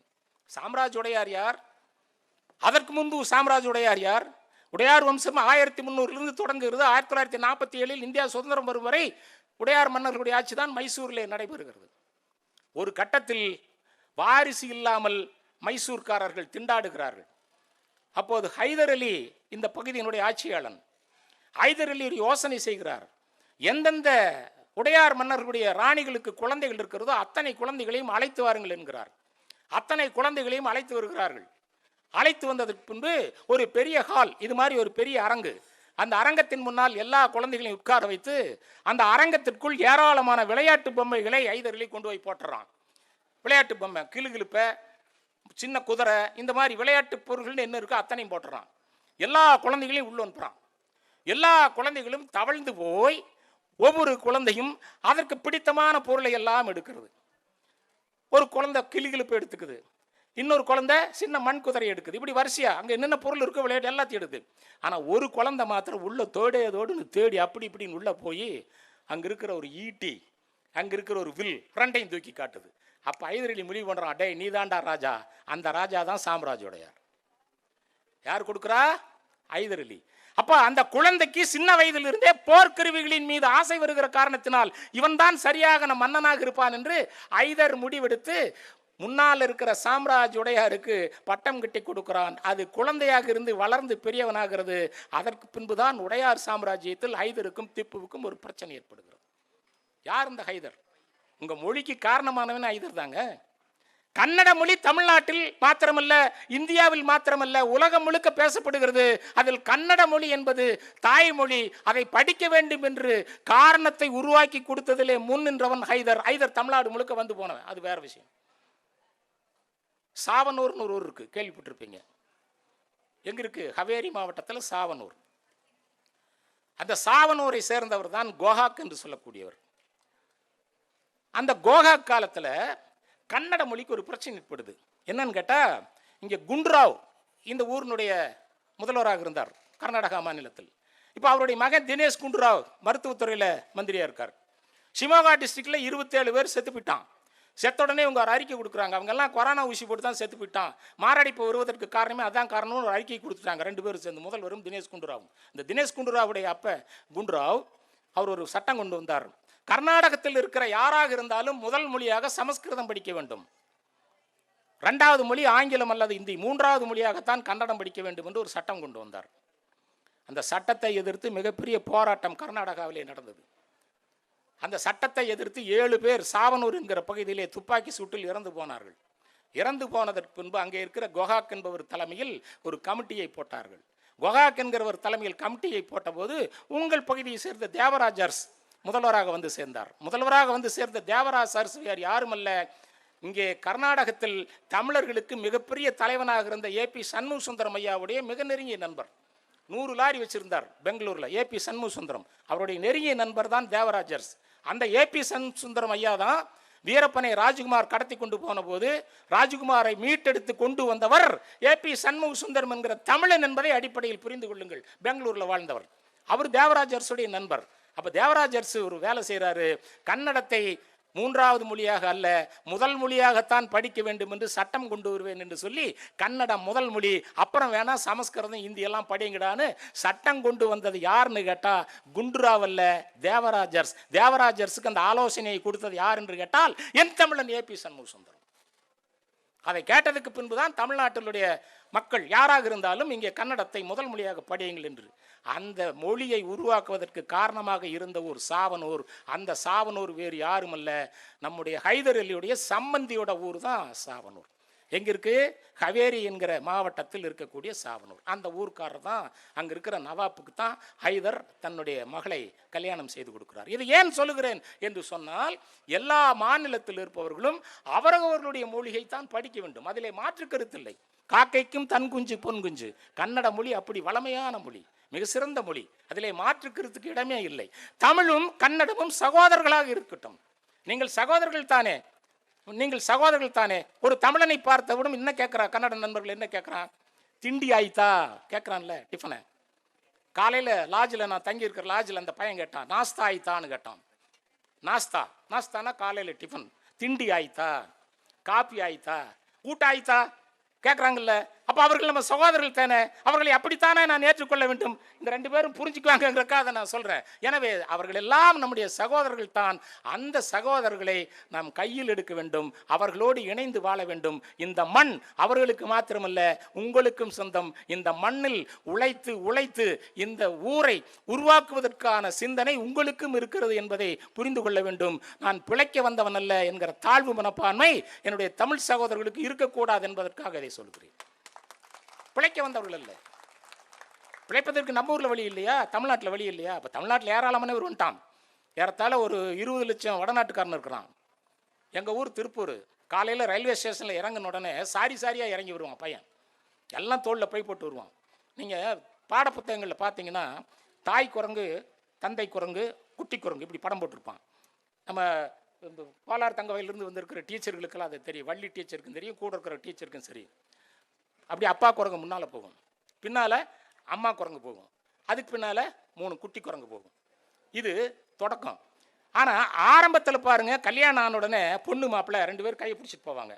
சாம்ராஜ் உடையார் யார்? அதற்கு முன்பு சாம்ராஜ் உடையார் யார்? உடையார் வம்சம் 1300 தொடங்குகிறது. 1947 இந்தியா சுதந்திரம் வரும் வரை உடையார் மன்னர்களுடைய ஆட்சி தான் மைசூரிலே நடைபெறுகிறது. ஒரு கட்டத்தில் வாரிசு இல்லாமல் மைசூர்காரர்கள் திண்டாடுகிறார்கள். அப்போது ஹைதர் அலி இந்த பகுதியினுடைய ஆட்சியாளன். ஹைதர் அலி ஒரு யோசனை செய்கிறார். எந்தெந்த உடையார் மன்னர்களுடைய ராணிகளுக்கு குழந்தைகள் இருக்கிறதோ அத்தனை குழந்தைகளையும் அழைத்து வாருங்கள் என்கிறார். அத்தனை குழந்தைகளையும் அழைத்து வருகிறார்கள். அழைத்து வந்ததற்கு பின்பு ஒரு பெரிய ஹால், இது மாதிரி ஒரு பெரிய அரங்கு, அந்த அரங்கத்தின் முன்னால் எல்லா குழந்தைகளையும் உட்கார வைத்து அந்த அரங்கத்திற்குள் ஏராளமான விளையாட்டு பொம்மைகளை ஹைதர் அலி கொண்டு போய் போட்டுறான். விளையாட்டு பொம்மை, கிளுகிழுப்ப, சின்ன குதிரை, இந்த மாதிரி விளையாட்டு பொருள்கள் என்ன இருக்கோ அத்தனையும் போட்டுறான். எல்லா குழந்தைகளையும் உள்ள அனுப்புறான். எல்லா குழந்தைகளும் தவழ்ந்து போய் ஒவ்வொரு குழந்தையும் அதற்கு பிடித்தமான பொருளை எல்லாம் எடுக்கிறது. ஒரு குழந்தை கிளிகிழப்பு எடுத்துக்குது, இன்னொரு குழந்தை சின்ன மண் குதிரை எடுக்குது. இப்படி வரிசையா அங்கே என்னென்ன பொருள் இருக்கோ விளையாட்டு எல்லாத்தையும் எடுக்குது. ஆனால் ஒரு குழந்தை மாத்திரம் உள்ள தோடையதோடு தேடி அப்படி இப்படின்னு உள்ள போய் அங்கே இருக்கிற ஒரு ஈட்டி, அங்கே இருக்கிற ஒரு வில் ரெண்டையும் தூக்கி காட்டுது. அப்போ ஹைதர் அலி முடிவு பண்ணுறான், டே நீ தாண்டா ராஜா. அந்த ராஜா தான் சாம்ராஜுடையார். யார் கொடுக்குறா? ஹைதர் அலி. அப்போ அந்த குழந்தைக்கு சின்ன வயதிலிருந்தே போர்க்கருவிகளின் மீது ஆசை வருகிற காரணத்தினால் இவன் தான் சரியாக நம் மன்னனாக இருப்பான் என்று ஹைதர் முடிவெடுத்து முன்னால் இருக்கிற சாம்ராஜ் உடையாருக்கு பட்டம் கட்டி கொடுக்கிறான். அது குழந்தையாக இருந்து வளர்ந்து பெரியவனாகிறது. அதற்கு பின்புதான் உடையார் சாம்ராஜ்யத்தில் ஹைதருக்கும் திப்புவுக்கும் ஒரு பிரச்சனை ஏற்படுகிறது. யார் இந்த ஹைதர்? உங்க மொழிக்கு காரணமானவன் ஹைதர் தாங்க. கன்னட மொழி தமிழ்நாட்டில் மாத்திரமல்ல, இந்தியாவில் மாத்திரமல்ல, உலகம் முழுக்க பேசப்படுகிறது. அதில் கன்னட மொழி என்பது தாய்மொழி. அதை படிக்க வேண்டும் என்று காரணத்தை உருவாக்கி கொடுத்ததிலே முன் நின்றவன் ஹைதர். ஹைதர் தமிழ்நாடு முழுக்க வந்து போனவன், அது வேற விஷயம். சாவனூர்னு ஒரு ஊர் இருக்கு, கேள்விப்பட்டிருப்பீங்க. எங்க இருக்கு? ஹவேரி மாவட்டத்தில் சாவனூர். அந்த சாவனூரை சேர்ந்தவர் தான் கோஹாக் என்று சொல்லக்கூடியவர். அந்த கோஹாக் காலத்தில் கன்னட மொழிக்கு ஒரு பிரச்சனை ஏற்படுது. என்னன்னு கேட்டால், இங்கே குண்டுராவ் இந்த ஊரினுடைய முதல்வராக இருந்தார் கர்நாடகா மாநிலத்தில். இப்போ அவருடைய மகன் தினேஷ் குண்டுராவ் மருத்துவத்துறையில் மந்திரியாக இருக்கார். ஷிமோகா டிஸ்ட்ரிக்டில் 27 பேர் செத்து போயிட்டான். செத்த உடனே இவங்க ஒரு அறிக்கை கொடுக்குறாங்க, அவங்கெல்லாம் கொரோனா ஊசி போட்டு தான் செத்து போயிட்டான், மாரடைப்பு வருவதற்கு காரணமே அதான் காரணம்னு ஒரு அறிக்கை கொடுத்துட்டாங்க. 2 பேரும் சேர்ந்து, முதல்வரும் தினேஷ் குண்டுராவும். இந்த தினேஷ் குண்டுராவுடைய அப்ப குண்டுராவ் அவர் ஒரு சட்டம் கொண்டு வந்தார். கர்நாடகத்தில் இருக்கிற யாராக இருந்தாலும் முதல் மொழியாக சமஸ்கிருதம் படிக்க வேண்டும், 2வது மொழி ஆங்கிலம் அல்லது இந்தி, 3வது மொழியாகத்தான் கன்னடம் படிக்க வேண்டும் என்று ஒரு சட்டம் கொண்டு வந்தார். அந்த சட்டத்தை எதிர்த்து மிகப்பெரிய போராட்டம் கர்நாடகாவிலே நடந்தது. அந்த சட்டத்தை எதிர்த்து 7 பேர் சாவனூர் என்கிற பகுதியிலே துப்பாக்கி சூட்டில் இறந்து போனார்கள். இறந்து போனதற்கு பின்பு அங்கே இருக்கிற கோஹாக் என்பவர் தலைமையில் ஒரு கமிட்டியை போட்டார்கள். கொகாக் என்கிறவர் தலைமையில் கமிட்டியை போட்டபோது உங்கள் பகுதியை சேர்ந்த தேவராஜர்ஸ் முதல்வராக வந்து சேர்ந்தார். முதல்வராக வந்து சேர்ந்த தேவராஜர்ஸ் வேறு யாருமல்ல, இங்கே கர்நாடகத்தில் தமிழர்களுக்கு மிகப்பெரிய தலைவனாக இருந்த ஏபி சண்முக சுந்தரம் ஐயாவுடைய மிக நெருங்கிய நண்பர். 100 லாரி வச்சிருந்தார் பெங்களூர்ல ஏபி சண்முக சுந்தரம். அவருடைய நெருங்கிய நண்பர் தான் தேவராஜர்ஸ். அந்த ஏபி சண்முக சுந்தரம் ஐயா தான் வீரப்பனை ராஜ்குமார் கடத்தி கொண்டு போன போது ராஜ்குமாரை மீட்டெடுத்து கொண்டு வந்தவர் ஏபி சண்முக சுந்தரம் என்கிற தமிழன் என்பதை அடிப்படையில் புரிந்து கொள்ளுங்கள். பெங்களூர்ல வாழ்ந்தவர் அவர் தேவராஜர்ஸுடைய நண்பர். அப்ப தேவராஜர்ஸ் ஒரு வேலை செய்யறாரு, கன்னடத்தை 3வது மொழியாக அல்ல முதல் மொழியாகத்தான் படிக்க வேண்டும் என்று சட்டம் கொண்டு வருவேன் என்று சொல்லி கன்னடம் முதல் மொழி, அப்புறம் வேணா சமஸ்கிருதம் இந்தி எல்லாம் படிங்கடான்னு சட்டம் கொண்டு வந்தது யாருன்னு கேட்டா குண்டுராவ் அல்ல, தேவராஜர்ஸ். தேவராஜர்ஸுக்கு அந்த ஆலோசனையை கொடுத்தது யார் என்று கேட்டால் என் தமிழன் ஏபி சண்முக சுந்தரம். அதை கேட்டதுக்கு பின்புதான் தமிழ்நாட்டினுடைய மக்கள் யாராக இருந்தாலும் இங்கே கன்னடத்தை முதல் மொழியாக படியுங்கள் என்று அந்த மொழியை உருவாக்குவதற்கு காரணமாக இருந்த ஒரு சாவனூர். அந்த சாவனூர் வேறு யாருமல்ல, நம்முடைய ஹைதர் அலியுடைய சம்பந்தியோட ஊர் தான் சாவனூர். எங்க இருக்கு? ஹவேரி என்கிற மாவட்டத்தில் இருக்கக்கூடிய சாவனூர். அந்த ஊர்க்காரர் தான் அங்க இருக்கிற நவாப்புக்கு தான் ஹைதர் தன்னுடைய மகளை கல்யாணம் செய்து கொடுக்கிறார். இது ஏன் சொல்லுகிறேன் என்று சொன்னால், எல்லா மாநிலத்தில் இருப்பவர்களும் அவரவர்களுடைய மொழியை தான் படிக்க வேண்டும். அதிலே மாற்று கருத்தில்லை. காக்கைக்கும் தன் குஞ்சு பொன் குஞ்சு. கன்னட மொழி அப்படி வளமையான மொழி, மிக சிறந்த மொழி. அதிலே மாற்று கருத்துக்கு இடமே இல்லை. தமிழும் கன்னடமும் சகோதரர்களாக இருக்கட்டும். நீங்கள் சகோதரர்கள் தானே, நீங்கள் சகோதரர்கள் தானே. ஒரு தமிழனை பார்த்தவுடன் என்ன கேட்கிறா கன்னட நண்பர்கள், என்ன கேட்கறான்? திண்டி ஆயித்தா கேட்கறான்ல, டிஃபனை. காலையில லாட்ஜில் நான் தங்கி இருக்கிற லாட்ஜில் அந்த பையன் கேட்டான், நாஸ்தா ஆயித்தான்னு கேட்டான். நாஸ்தா, நாஸ்தானா காலையில டிஃபன். திண்டி ஆயித்தா, காப்பி ஆயித்தா, ஊட்ட ஆயித்தா கேட்குறாங்கல்ல. அப்போ அவர்கள் நம்ம சகோதரர்கள் தானே, அவர்களை அப்படித்தானே நான் ஏற்றுக்கொள்ள வேண்டும். இந்த 2 பேரும் புரிஞ்சுக்குவாங்கிறக்காக நான் சொல்கிறேன். எனவே அவர்கள் எல்லாம் நம்முடைய சகோதரர்கள் தான். அந்த சகோதரர்களை நாம் கையில் எடுக்க வேண்டும், அவர்களோடு இணைந்து வாழ வேண்டும். இந்த மண் அவர்களுக்கு மாத்திரமல்ல உங்களுக்கும் சொந்தம். இந்த மண்ணில் உழைத்து உழைத்து இந்த ஊரை உருவாக்குவதற்கான சிந்தனை உங்களுக்கும் இருக்கிறது என்பதை புரிந்து கொள்ள வேண்டும். நான் பிழைக்க வந்தவன் அல்ல என்கிற தாழ்வு மனப்பான்மை என்னுடைய தமிழ் சகோதரர்களுக்கு இருக்கக்கூடாது என்பதற்காக அதை சொல்கிறேன். பிழைக்க வந்தவர்கள் அல்ல. பிழைப்பதற்கு நம்ம ஊரில் வழி இல்லையா, தமிழ்நாட்டில் வழி இல்லையா? இப்போ தமிழ்நாட்டில் ஏராளமான ஒரு வந்துட்டான். ஏறத்தாழ ஒரு 20 லட்சம் வடநாட்டுக்காரன் இருக்கிறான். எங்கள் ஊர் திருப்பூர், காலையில் ரயில்வே ஸ்டேஷனில் இறங்கின உடனே சாரியாக இறங்கி வருவான் பையன். எல்லாம் தோளில் பை போட்டு வருவான். நீங்கள் பாடப்புத்தகங்களில் பார்த்தீங்கன்னா தாய் குரங்கு, தந்தை குரங்கு, குட்டி குரங்கு இப்படி படம் போட்டிருப்பான். நம்ம பாலார் தங்கவயிலிருந்து வந்திருக்கிற டீச்சர்களுக்கெல்லாம் அது தெரியும். வள்ளி டீச்சருக்கும் தெரியும், கூட இருக்கிற டீச்சருக்கும் சரி. அப்படி அப்பா குரங்கு முன்னால் போகும், பின்னால் அம்மா குரங்கு போகும், அதுக்கு பின்னால் 3 குட்டி குரங்கு போகும். இது தொடக்கம். ஆனால் ஆரம்பத்தில் பாருங்கள், கல்யாணம் ஆன உடனே பொண்ணு மாப்பிள்ளை 2 பேர் கையை பிடிச்சிட்டு போவாங்க.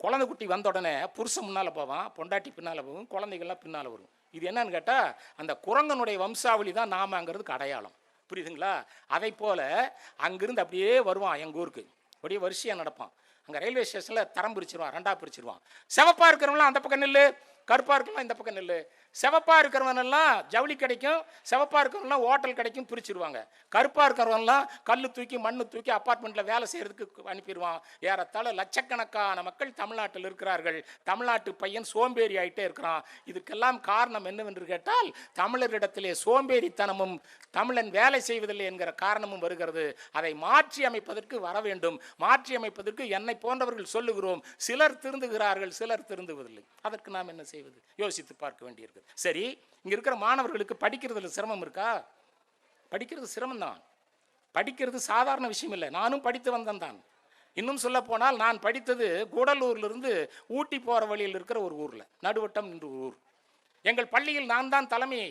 குழந்தை குட்டி வந்த உடனே புருஷன் முன்னால் போவான், பொண்டாட்டி பின்னால் போகும், குழந்தைகள்லாம் பின்னால் வரும். இது என்னன்னு கேட்டால் அந்த குரங்கனுடைய வம்சாவளி தான் நாமங்கிறதுக்கு அடையாளம். புரியுதுங்களா? அதை போல் அங்கிருந்து அப்படியே வருவான் எங்கள் ஊருக்கு, அப்படியே வரிசையாக நடப்பான். அங்கே ரயில்வே ஸ்டேஷனில் தரம் பிரிச்சிருவான், 2ஆக பிரிச்சிருவான். செவப்பாக இருக்கிறவங்களாம் அந்த பக்கம் நெல், கருப்பாக இருக்கிறவங்களாம் இந்த பக்கம் நெல். செவப்பாக இருக்கிறவனெல்லாம் ஜவுளி கிடைக்கும், செவப்பாக இருக்கிறவங்களாம் ஹோட்டல் கிடைக்கும் பிரிச்சிருவாங்க. கருப்பாக இருக்கிறவங்களாம் கல் தூக்கி மண்ணு தூக்கி அப்பார்ட்மெண்ட்டில் வேலை செய்கிறதுக்கு அனுப்பிடுவான். ஏறத்தாழ லட்சக்கணக்கான மக்கள் தமிழ்நாட்டில் இருக்கிறார்கள். தமிழ்நாட்டு பையன் சோம்பேறி ஆகிட்டே இருக்கிறான். இதுக்கெல்லாம் காரணம் என்னவென்று கேட்டால், தமிழரிடத்திலே சோம்பேறித்தனமும் தமிழன் வேலை செய்வதில்லை என்கிற காரணமும் வருகிறது. அதை மாற்றி அமைப்பதற்கு வர வேண்டும். மாற்றி அமைப்பதற்கு என்னை போன்றவர்கள் சொல்லுகிறோம். சிலர் திருந்துகிறார்கள், சிலர் திருந்துவதில்லை. அதற்கு நாம் என்ன செய்வது? யோசித்து பார்க்க வேண்டியிருக்கு. சரி, இங்க இருக்கிற மாணவர்களுக்கு படிக்கிறதுல சிரமம் இருக்கா? படிக்கிறது சிரமம்தான். படிக்கிறது சாதாரண விஷயம் இல்லை. நானும் படித்து வந்தேன் தான். இன்னும் சொல்ல போனால் நான் படித்தது கூடலூர்லேருந்து ஊட்டி போகிற வழியில் இருக்கிற ஒரு ஊரில், நடுவட்டம் என்று ஊர். எங்கள் பள்ளியில் நான் தான் தலைமை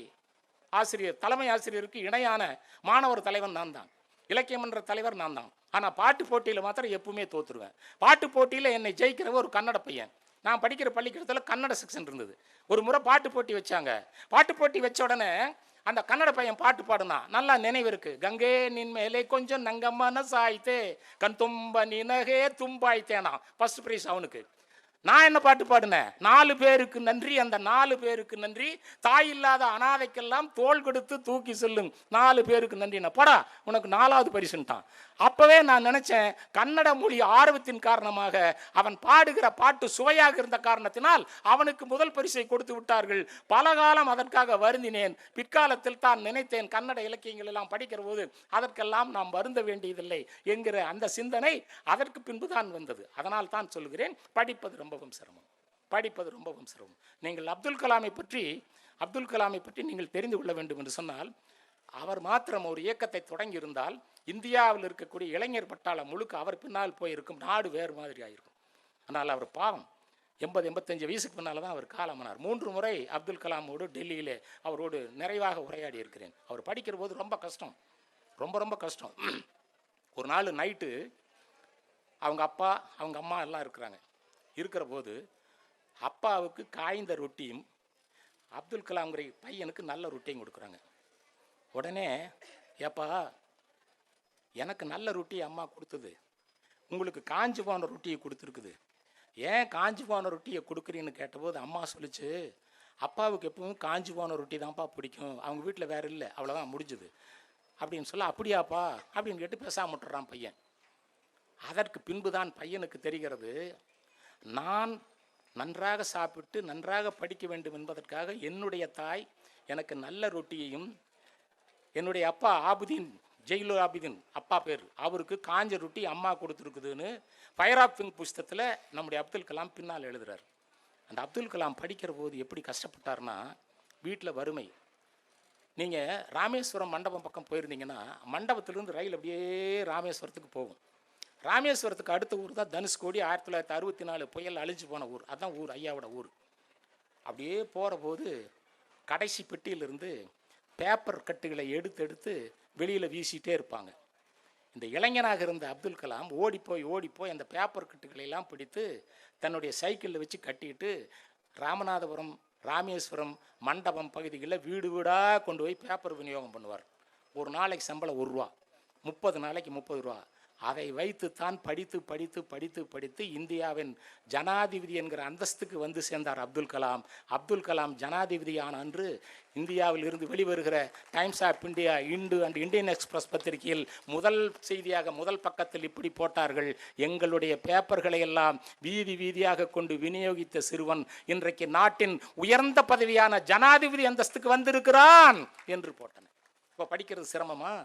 ஆசிரியருக்கு இணையான மாணவர் தலைவன் நான் தான். இலக்கிய மன்ற தலைவர் நான் தான். ஆனால் பாட்டு போட்டியில் மாத்திரம் எப்பவுமே தோற்றுருவேன். பாட்டு போட்டியில் என்னை ஜெயிக்கிறவ ஒரு கன்னட பையன். நான் படிக்கிற பள்ளிக்கூடத்தில் கன்னட செக்ஷன் இருந்தது. ஒரு முறை பாட்டு போட்டி வச்சாங்க. பாட்டு போட்டி வச்ச உடனே அந்த கன்னட பையன் பாட்டு பாடுனா, நல்லா நினைவு இருக்கு. கங்கே நின் மேலே கொஞ்சம் நங்கம்மன சாய்த்தே கண் தும்ப நினகே தும்பாய்த்தேனா. ஃபர்ஸ்ட் ப்ரைஸ் அவனுக்கு. நான் என்ன பாட்டு பாடினேன்? 4 பேருக்கு நன்றி, அந்த 4 பேருக்கு நன்றி, தாய் இல்லாத அனாதைக்கெல்லாம் தோள் கொடுத்து தூக்கி செல்லும் 4 பேருக்கு நன்றி. படா உனக்கு 4வது பரிசுட்டான். அப்பவே நான் நினைச்சேன், கன்னட மொழி ஆர்வத்தின் காரணமாக அவன் பாடுகிற பாட்டு சுவையாக இருந்த காரணத்தினால் அவனுக்கு முதல் பரிசை கொடுத்து விட்டார்கள். பல காலம் அதற்காக வருந்தினேன். பிற்காலத்தில் தான் நினைத்தேன், கன்னட இலக்கியங்கள் எல்லாம் படிக்கிற போது அதற்கெல்லாம் நாம் வருந்த வேண்டியதில்லை என்கிற அந்த சிந்தனை அதற்கு பின்புதான் வந்தது. அதனால் தான் சொல்கிறேன், படிப்பது ரொம்பவும் சிரமம், படிப்பது ரொம்பவும் சிரமம். நீங்கள் அப்துல் கலாமை பற்றி நீங்கள் தெரிந்து கொள்ள வேண்டும் என்று சொன்னால், அவர் மாத்திரம் ஒரு இயக்கத்தை தொடங்கி இருந்தால் இந்தியாவில் இருக்கக்கூடிய இளைஞர் பட்டாளம் முழுக்க அவர் பின்னால் போயிருக்கும், நாடு வேறு மாதிரி ஆயிருக்கும். ஆனால் அவர் பாவம் 80-85 வயசுக்கு பின்னால் தான் அவர் காலமானார். 3 முறை அப்துல் கலாமோடு டெல்லியிலே அவரோடு நிறைவாக உரையாடி இருக்கிறேன். அவர் படிக்கிற போது ரொம்ப கஷ்டம், ரொம்ப ரொம்ப கஷ்டம். ஒரு நாள் நைட்டு அவங்க அப்பா அவங்க அம்மா எல்லாம் இருக்கிற போது அப்பாவுக்கு காய்ந்த ரொட்டியும் அப்துல் கலாம்ங்கிற பையனுக்கு நல்ல ரொட்டியும் கொடுக்குறாங்க. உடனே, ஏப்பா எனக்கு நல்ல ரொட்டி அம்மா கொடுத்தது, உங்களுக்கு காஞ்சி போன ரொட்டியை கொடுத்துருக்குது, ஏன் காஞ்சி போன ரொட்டியை கொடுக்குறீன்னு கேட்டபோது அம்மா சொல்லிச்சு, அப்பாவுக்கு எப்பவும் காஞ்சி போன ரொட்டி தான்ப்பா பிடிக்கும், அவங்க வீட்டில் வேறு இல்லை, அவ்வளோதான் முடிஞ்சுது அப்படின்னு சொல்ல. அப்படியாப்பா அப்படின்னு கேட்டு பேசாம விட்டுறான் பையன். அதற்கு பின்புதான் பையனுக்கு தெரிகிறது, நான் நன்றாக சாப்பிட்டு நன்றாக படிக்க வேண்டும் என்பதற்காக என்னுடைய தாய் எனக்கு நல்ல ரொட்டியையும், என்னுடைய அப்பா ஆபுதீன், ஜெயிலு ஆபுதீன் அப்பா பேர், அவருக்கு காஞ்ச ரொட்டி அம்மா கொடுத்துருக்குதுன்னு ஃபயர் ஆஃப் பிங்க் புஸ்தகத்தில் நம்முடைய அப்துல் கலாம் பின்னால் எழுதுறார். அந்த அப்துல் கலாம் படிக்கிற போது எப்படி கஷ்டப்பட்டார்னா, வீட்டில் வறுமை. நீங்கள் ராமேஸ்வரம் மண்டபம் பக்கம் போயிருந்தீங்கன்னா, மண்டபத்திலிருந்து ரயில் அப்படியே ராமேஸ்வரத்துக்கு போகும். ராமேஸ்வரத்துக்கு அடுத்த ஊர் தான் தனுஷ்கோடி. 1964 புயல் அழிஞ்சு போன ஊர், அதுதான் ஊர், ஐயாவோட ஊர். அப்படியே போகிற போது கடைசி பெட்டியிலிருந்து பேப்பர் கட்டுகளை எடுத்து வெளியில் வீசிகிட்டே இருப்பாங்க. இந்த இளைஞனாக இருந்த அப்துல் கலாம் ஓடி போய் அந்த பேப்பர் கட்டுகளை எல்லாம் பிடித்து தன்னுடைய சைக்கிளில் வச்சு கட்டிட்டு ராமநாதபுரம், ராமேஸ்வரம், மண்டபம் பகுதிகளில் வீடு வீடாக கொண்டு போய் பேப்பர் விநியோகம் பண்ணுவார். ஒரு நாளைக்கு சம்பளம் 1 ரூபா, 30 நாளைக்கு 30 ரூபா. அதை வைத்து தான் படித்து இந்தியாவின் ஜனாதிபதி என்கிற அந்தஸ்துக்கு வந்து சேர்ந்தார் அப்துல் கலாம். அப்துல் கலாம் ஜனாதிபதியான அன்று இந்தியாவில் இருந்து வெளிவருகிற Times of India, Hindu and Indian Express பத்திரிகையில் முதல் செய்தியாக முதல் பக்கத்தில் இப்படி போட்டார்கள், எங்களுடைய பேப்பர்களை எல்லாம் வீதி வீதியாக கொண்டு விநியோகித்த சிறுவன் இன்றைக்கு நாட்டின் உயர்ந்த பதவியான ஜனாதிபதி அந்தஸ்துக்கு வந்திருக்கிறான் என்று போட்டன. இப்போ படிக்கிறது சிரமமா?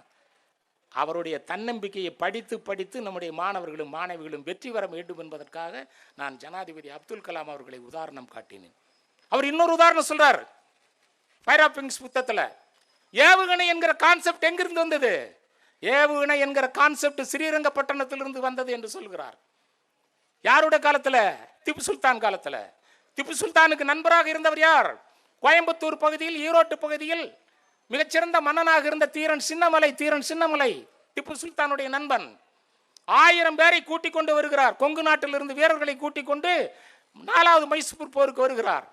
அவருடைய தன்னம்பிக்கையை படித்து நம்முடைய மாணவர்களும் மாணவிகளும் வெற்றி பெற வேண்டும் என்பதற்காக நான் ஜனாதிபதி அப்துல் கலாம் அவர்களை உதாரணம் காட்டினேன். அவர் இன்னொரு உதாரணம் சொல்றார் ஃபயர் ஆஃப் பிங்க் புத்தகத்தில். ஏவுகணை என்கிற கான்செப்ட் எங்கிருந்து வந்தது? ஏவுகணை என்கிற கான்செப்ட் ஸ்ரீரங்கப்பட்டணத்திலிருந்து வந்தது என்று சொல்கிறார். யாருடைய காலத்தில்? திப்பு சுல்தான் காலத்தில். திப்பு சுல்தானுக்கு நண்பராக இருந்தவர் யார்? கோயம்புத்தூர் பகுதியில், ஈரோட்டு பகுதியில் மிகச்சிறந்த மன்னனாக இருந்த தீரன் சின்னமலை திப்பு சுல்தானுடைய நண்பன். 1000 பேரை கூட்டிக் கொண்டு வருகிறார். கொங்கு நாட்டிலிருந்து வீரர்களை கூட்டிக் கொண்டு 4வது மைசூர் போருக்கு வருகிறார்.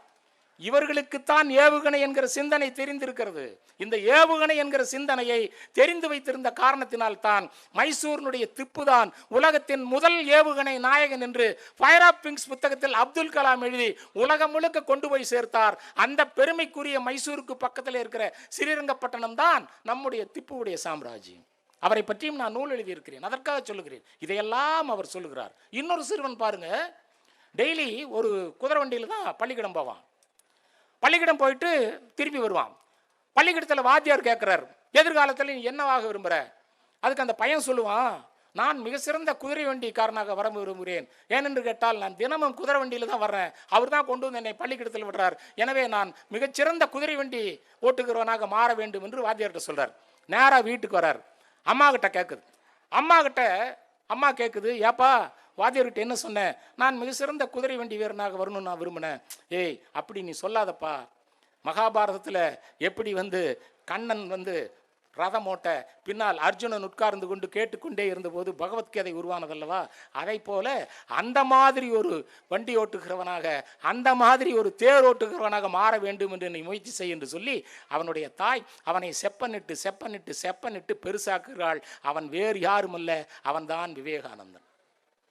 இவர்களுக்குத்தான் ஏவுகணை என்கிற சிந்தனை தெரிந்திருக்கிறது. இந்த ஏவுகணை என்கிற சிந்தனையை தெரிந்து வைத்திருந்த காரணத்தினால் தான் மைசூரினுடைய திப்பு தான் உலகத்தின் முதல் ஏவுகணை நாயகன் என்று ஃபயர் ஆஃப் பிங்க்ஸ் புத்தகத்தில் அப்துல் கலாம் எழுதி உலகம் முழுக்க கொண்டு போய் சேர்த்தார். அந்த பெருமைக்குரிய மைசூருக்கு பக்கத்தில் இருக்கிற ஸ்ரீரங்கப்பட்டணம் தான் நம்முடைய திப்புவுடைய சாம்ராஜ்யம். அவரை பற்றியும் நான் நூல் எழுதியிருக்கிறேன், அதற்காக சொல்லுகிறேன். இதையெல்லாம் அவர் சொல்லுகிறார். இன்னொரு சிறுவன் பாருங்க, டெய்லி ஒரு குதிரை வண்டியில் தான் பள்ளிக்கூடம் போவான். பள்ளிக்கூடம் போயிட்டு திரும்பி வருவான். பள்ளிக்கூடத்தில் வாத்தியார் கேட்குறார், எதிர்காலத்தில் நீ என்னவாக விரும்புகிற? அதுக்கு அந்த பையன் சொல்லுவான், நான் மிக சிறந்த குதிரை வண்டிக்காரனாக வர விரும்புகிறேன். ஏனென்று கேட்டால் நான் தினமும் குதிரை வண்டியில் தான் வர்றேன், அவர் தான் கொண்டு வந்து என்னை பள்ளிக்கூடத்தில் விடுறார், எனவே நான் மிகச்சிறந்த குதிரை வண்டி ஓட்டுகிறவனாக மாற வேண்டும் என்று வாத்தியார்கிட்ட சொல்கிறார். நேராக வீட்டுக்கு வர்றார். அம்மா கிட்ட அம்மா கேட்குது, ஏப்பா வாத்தியார்கிட்ட என்ன சொன்னேன்? நான் மிக சிறந்த குதிரை வண்டி வீரனாக வரணும்னு நான் விரும்பினேன். ஏய் அப்படி நீ சொல்லாதப்பா, மகாபாரதத்தில் எப்படி கண்ணன் ரதம் ஓட்ட பின்னால் அர்ஜுனன் உட்கார்ந்து கொண்டு கேட்டுக்கொண்டே இருந்தபோது பகவத்கீதை உருவானதல்லவா, அதை போல அந்த மாதிரி ஒரு வண்டி ஓட்டுகிறவனாக, அந்த மாதிரி ஒரு தேர் ஓட்டுகிறவனாக மாற வேண்டும் என்று நீ முயற்சி செய் என்று சொல்லி அவனுடைய தாய் அவனை செப்பனிட்டு பெருசாக்குகிறாள். அவன் வேறு யாரும் அல்ல, அவன்தான் விவேகானந்தன்.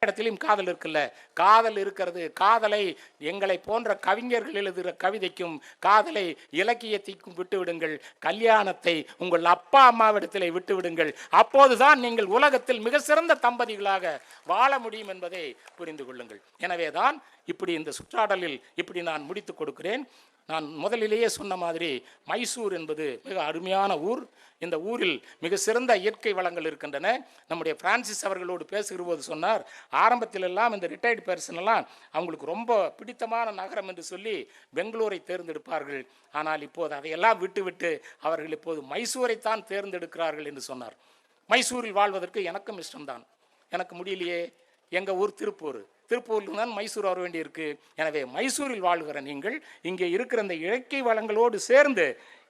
இடத்திலும் காதல் இருக்குல்ல, காதல் இருக்கிறது. காதலை எங்களை போன்ற கவிஞர்கள் எழுதுகிற கவிதைக்கும் காதலை இலக்கியத்திற்கும் விட்டு விடுங்கள். கல்யாணத்தை உங்கள் அப்பா அம்மாவிடத்திலே விட்டு விடுங்கள். அப்போதுதான் நீங்கள் உலகத்தில் மிக சிறந்த தம்பதிகளாக வாழ முடியும் என்பதை புரிந்து கொள்ளுங்கள். எனவேதான் இப்படி இந்த சுற்றாடலில் இப்படி நான் முடித்துக் கொடுக்கிறேன். நான் முதலிலேயே சொன்ன மாதிரி மைசூர் என்பது மிக அருமையான ஊர். இந்த ஊரில் மிக சிறந்த இயற்கை வளங்கள் இருக்கின்றன. நம்முடைய பிரான்சிஸ் அவர்களோடு பேசுகிற போது சொன்னார், ஆரம்பத்திலெல்லாம் இந்த ரிட்டையர்டு பர்சன் எல்லாம் அவங்களுக்கு ரொம்ப பிடித்தமான நகரம் என்று சொல்லி பெங்களூரை தேர்ந்தெடுப்பார்கள். ஆனால் இப்போது அதையெல்லாம் விட்டுவிட்டு அவர்கள் இப்போது மைசூரைத்தான் தேர்ந்தெடுக்கிறார்கள் என்று சொன்னார். மைசூரில் வாழ்வதற்கு எனக்கும் இஷ்டம்தான். எனக்கு முடியலையே, எங்கள் ஊர் திருப்பூரில் தான் மைசூர் வர வேண்டியிருக்கு. எனவே மைசூரில் வாழ்கிற நீங்கள் இங்கே இருக்கிற இந்த இயற்கை வளங்களோடு சேர்ந்து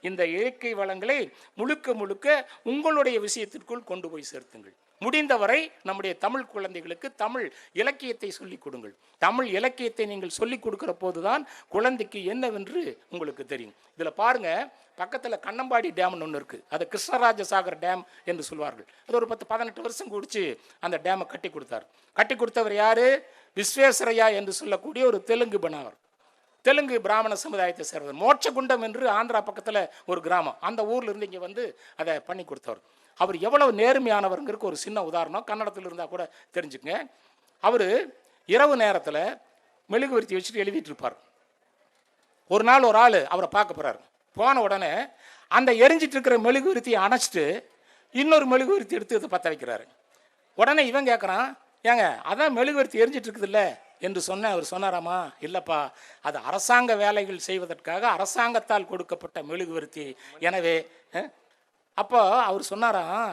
இந்த இயற்கை வளங்களை முழுக்க முழுக்க உங்களுடைய விஷயத்திற்குள் கொண்டு போய் சேர்த்துங்கள். முடிந்தவரை நம்முடைய தமிழ் குழந்தைகளுக்கு தமிழ் இலக்கியத்தை சொல்லிக் கொடுங்கள். தமிழ் இலக்கியத்தை நீங்கள் சொல்லிக் கொடுக்கிற போதுதான் குழந்தைக்கு என்னவென்று உங்களுக்கு தெரியும். இதில் பாருங்க, பக்கத்தில் கண்ணம்பாடி டேம்னு ஒன்று இருக்குது. அது கிருஷ்ணராஜ சாகர் டேம் என்று சொல்வார்கள். அது ஒரு 10-18 வருஷம் குடிச்சு அந்த டேமை கட்டி கொடுத்தார். கட்டி கொடுத்தவர் யாரு? விஸ்வேஸ்வரையா என்று சொல்லக்கூடிய ஒரு தெலுங்கு பணவர், தெலுங்கு பிராமண சமுதாயத்தை சேர்ந்தவர். மோட்சகுண்டம் என்று ஆந்திரா பக்கத்தில் ஒரு கிராமம், அந்த ஊர்ல இருந்து இங்கே வந்து அதை பண்ணி கொடுத்தவர். அவர் எவ்வளவு நேர்மையானவருங்கிறதுக்கு ஒரு சின்ன உதாரணம் கன்னடத்தில் இருந்தால் கூட தெரிஞ்சுக்கங்க. அவர் இரவு நேரத்தில் மெழுகுவர்த்தி வச்சுட்டு எழுதிட்டு இருப்பார். ஒரு நாள் ஒரு ஆள் அவரை பார்க்க போறாரு. போன உடனே அந்த எரிஞ்சிட்டு இருக்கிற மெழுகுவர்த்தியை அணைச்சிட்டு இன்னொரு மெழுகுவர்த்தி எடுத்து இதை பற்ற வைக்கிறாரு. உடனே இவன் கேட்குறான், ஏங்க அதான் மெழுகுவர்த்தி எரிஞ்சிட்டு இருக்குதுல்ல என்று சொன்ன. அவர் சொன்னாராமா, இல்லைப்பா, அது அரசாங்க வேலைகள் செய்வதற்காக அரசாங்கத்தால் கொடுக்கப்பட்ட மெழுகுவர்த்தி. எனவே அப்போ அவர் சொன்னாராம்,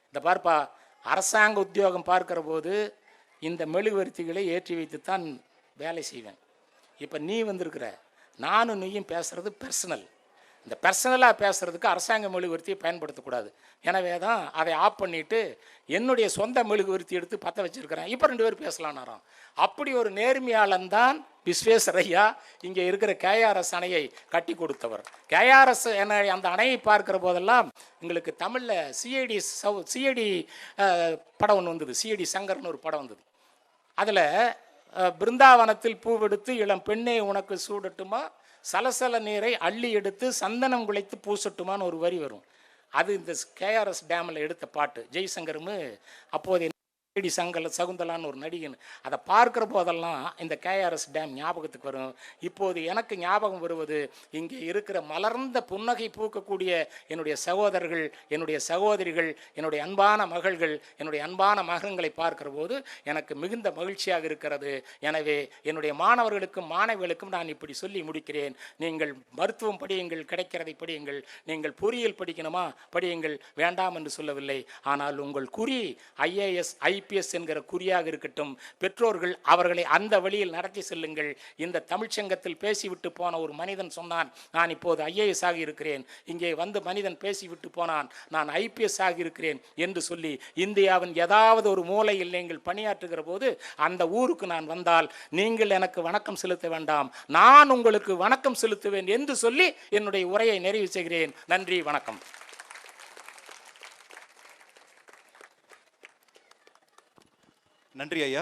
இந்த பார்ப்பா, அரசாங்க உத்தியோகம் பார்க்கிற போது இந்த மெழுகுவர்த்திகளை ஏற்றி வைத்துத்தான் வேலை செய்வேன். இப்போ நீ வந்திருக்கிற, நானும் நீயும் பேசுறது பர்சனல். இந்த பர்சனலாக பேசுறதுக்கு அரசாங்க மெழுகுவர்த்தியை பயன்படுத்தக்கூடாது. எனவே தான் அதை ஆஃப் பண்ணிட்டு என்னுடைய சொந்த மெழுகுவர்த்தி எடுத்து பற்ற வச்சிருக்கிறேன். இப்போ 2 பேர் பேசலான்னாராம். அப்படி ஒரு நேர்மையாளன் தான் விஸ்வேஸ்வரையா இங்கே இருக்கிற கேஆர்எஸ் அணையை கட்டி கொடுத்தவர். கேஆர்எஸ் அந்த அணையை பார்க்கிற போதெல்லாம் எங்களுக்கு தமிழில் சிஐடி படம் ஒன்று வந்தது. சிஐடி சங்கர்னு ஒரு படம் வந்தது. அதில் பிருந்தாவனத்தில் பூவெடுத்து இளம் பெண்ணே உனக்கு சூடட்டுமா, சலசல நீரை அள்ளி எடுத்து சந்தனம் குலைத்து பூசட்டுமான்னு ஒரு வரி வரும். அது இந்த கேஆர்எஸ் டேமில் எடுத்த பாட்டு. ஜெய்சங்கரும் அப்போதைய சகுந்தலான்னு ஒரு நடிகன். அதை பார்க்குற போதெல்லாம் இந்த கேஆர்எஸ் டேம் ஞாபகத்துக்கு வரும். இப்போது எனக்கு ஞாபகம் வருவது, இங்கே இருக்கிற மலர்ந்த புன்னகை பூக்கக்கூடிய என்னுடைய சகோதரர்கள், என்னுடைய சகோதரிகள், என்னுடைய அன்பான மகள்கள், என்னுடைய அன்பான மகன்களை பார்க்கிற போது எனக்கு மிகுந்த மகிழ்ச்சியாக இருக்கிறது. எனவே என்னுடைய மாணவர்களுக்கும் மாணவிகளுக்கும் நான் இப்படி சொல்லி முடிக்கிறேன். நீங்கள் மருத்துவம் படியுங்கள், கிடைக்கிறதை படியுங்கள். நீங்கள் பொறியியல் படிக்கணுமா படியுங்கள், வேண்டாம் என்று சொல்லவில்லை. ஆனால் உங்கள் குறி ஐஏஎஸ் ஐபிஎஸ் என்கிற குறியாக இருக்கட்டும். பெற்றோர்கள் அவர்களை அந்த வழியில் நடத்தி செல்லுங்கள். இந்த தமிழ்ச்சங்கத்தில் பேசிவிட்டு போன ஒரு மனிதன் சொன்னான், நான் இப்போது ஐஏஎஸ் ஆகி இருக்கிறேன். இங்கே வந்து மனிதன் பேசிவிட்டு போனான், நான் ஐபிஎஸ் ஆகி இருக்கிறேன் என்று சொல்லி இந்தியாவின் ஏதாவது ஒரு மூலையில் நீங்கள் பணியாற்றுகிற போது அந்த ஊருக்கு நான் வந்தால் நீங்கள் எனக்கு வணக்கம் செலுத்த வேண்டாம், நான் உங்களுக்கு வணக்கம் செலுத்துவேன் என்று சொல்லி என்னுடைய உரையை நிறைவு செய்கிறேன். நன்றி, வணக்கம். நன்றி ஐயா.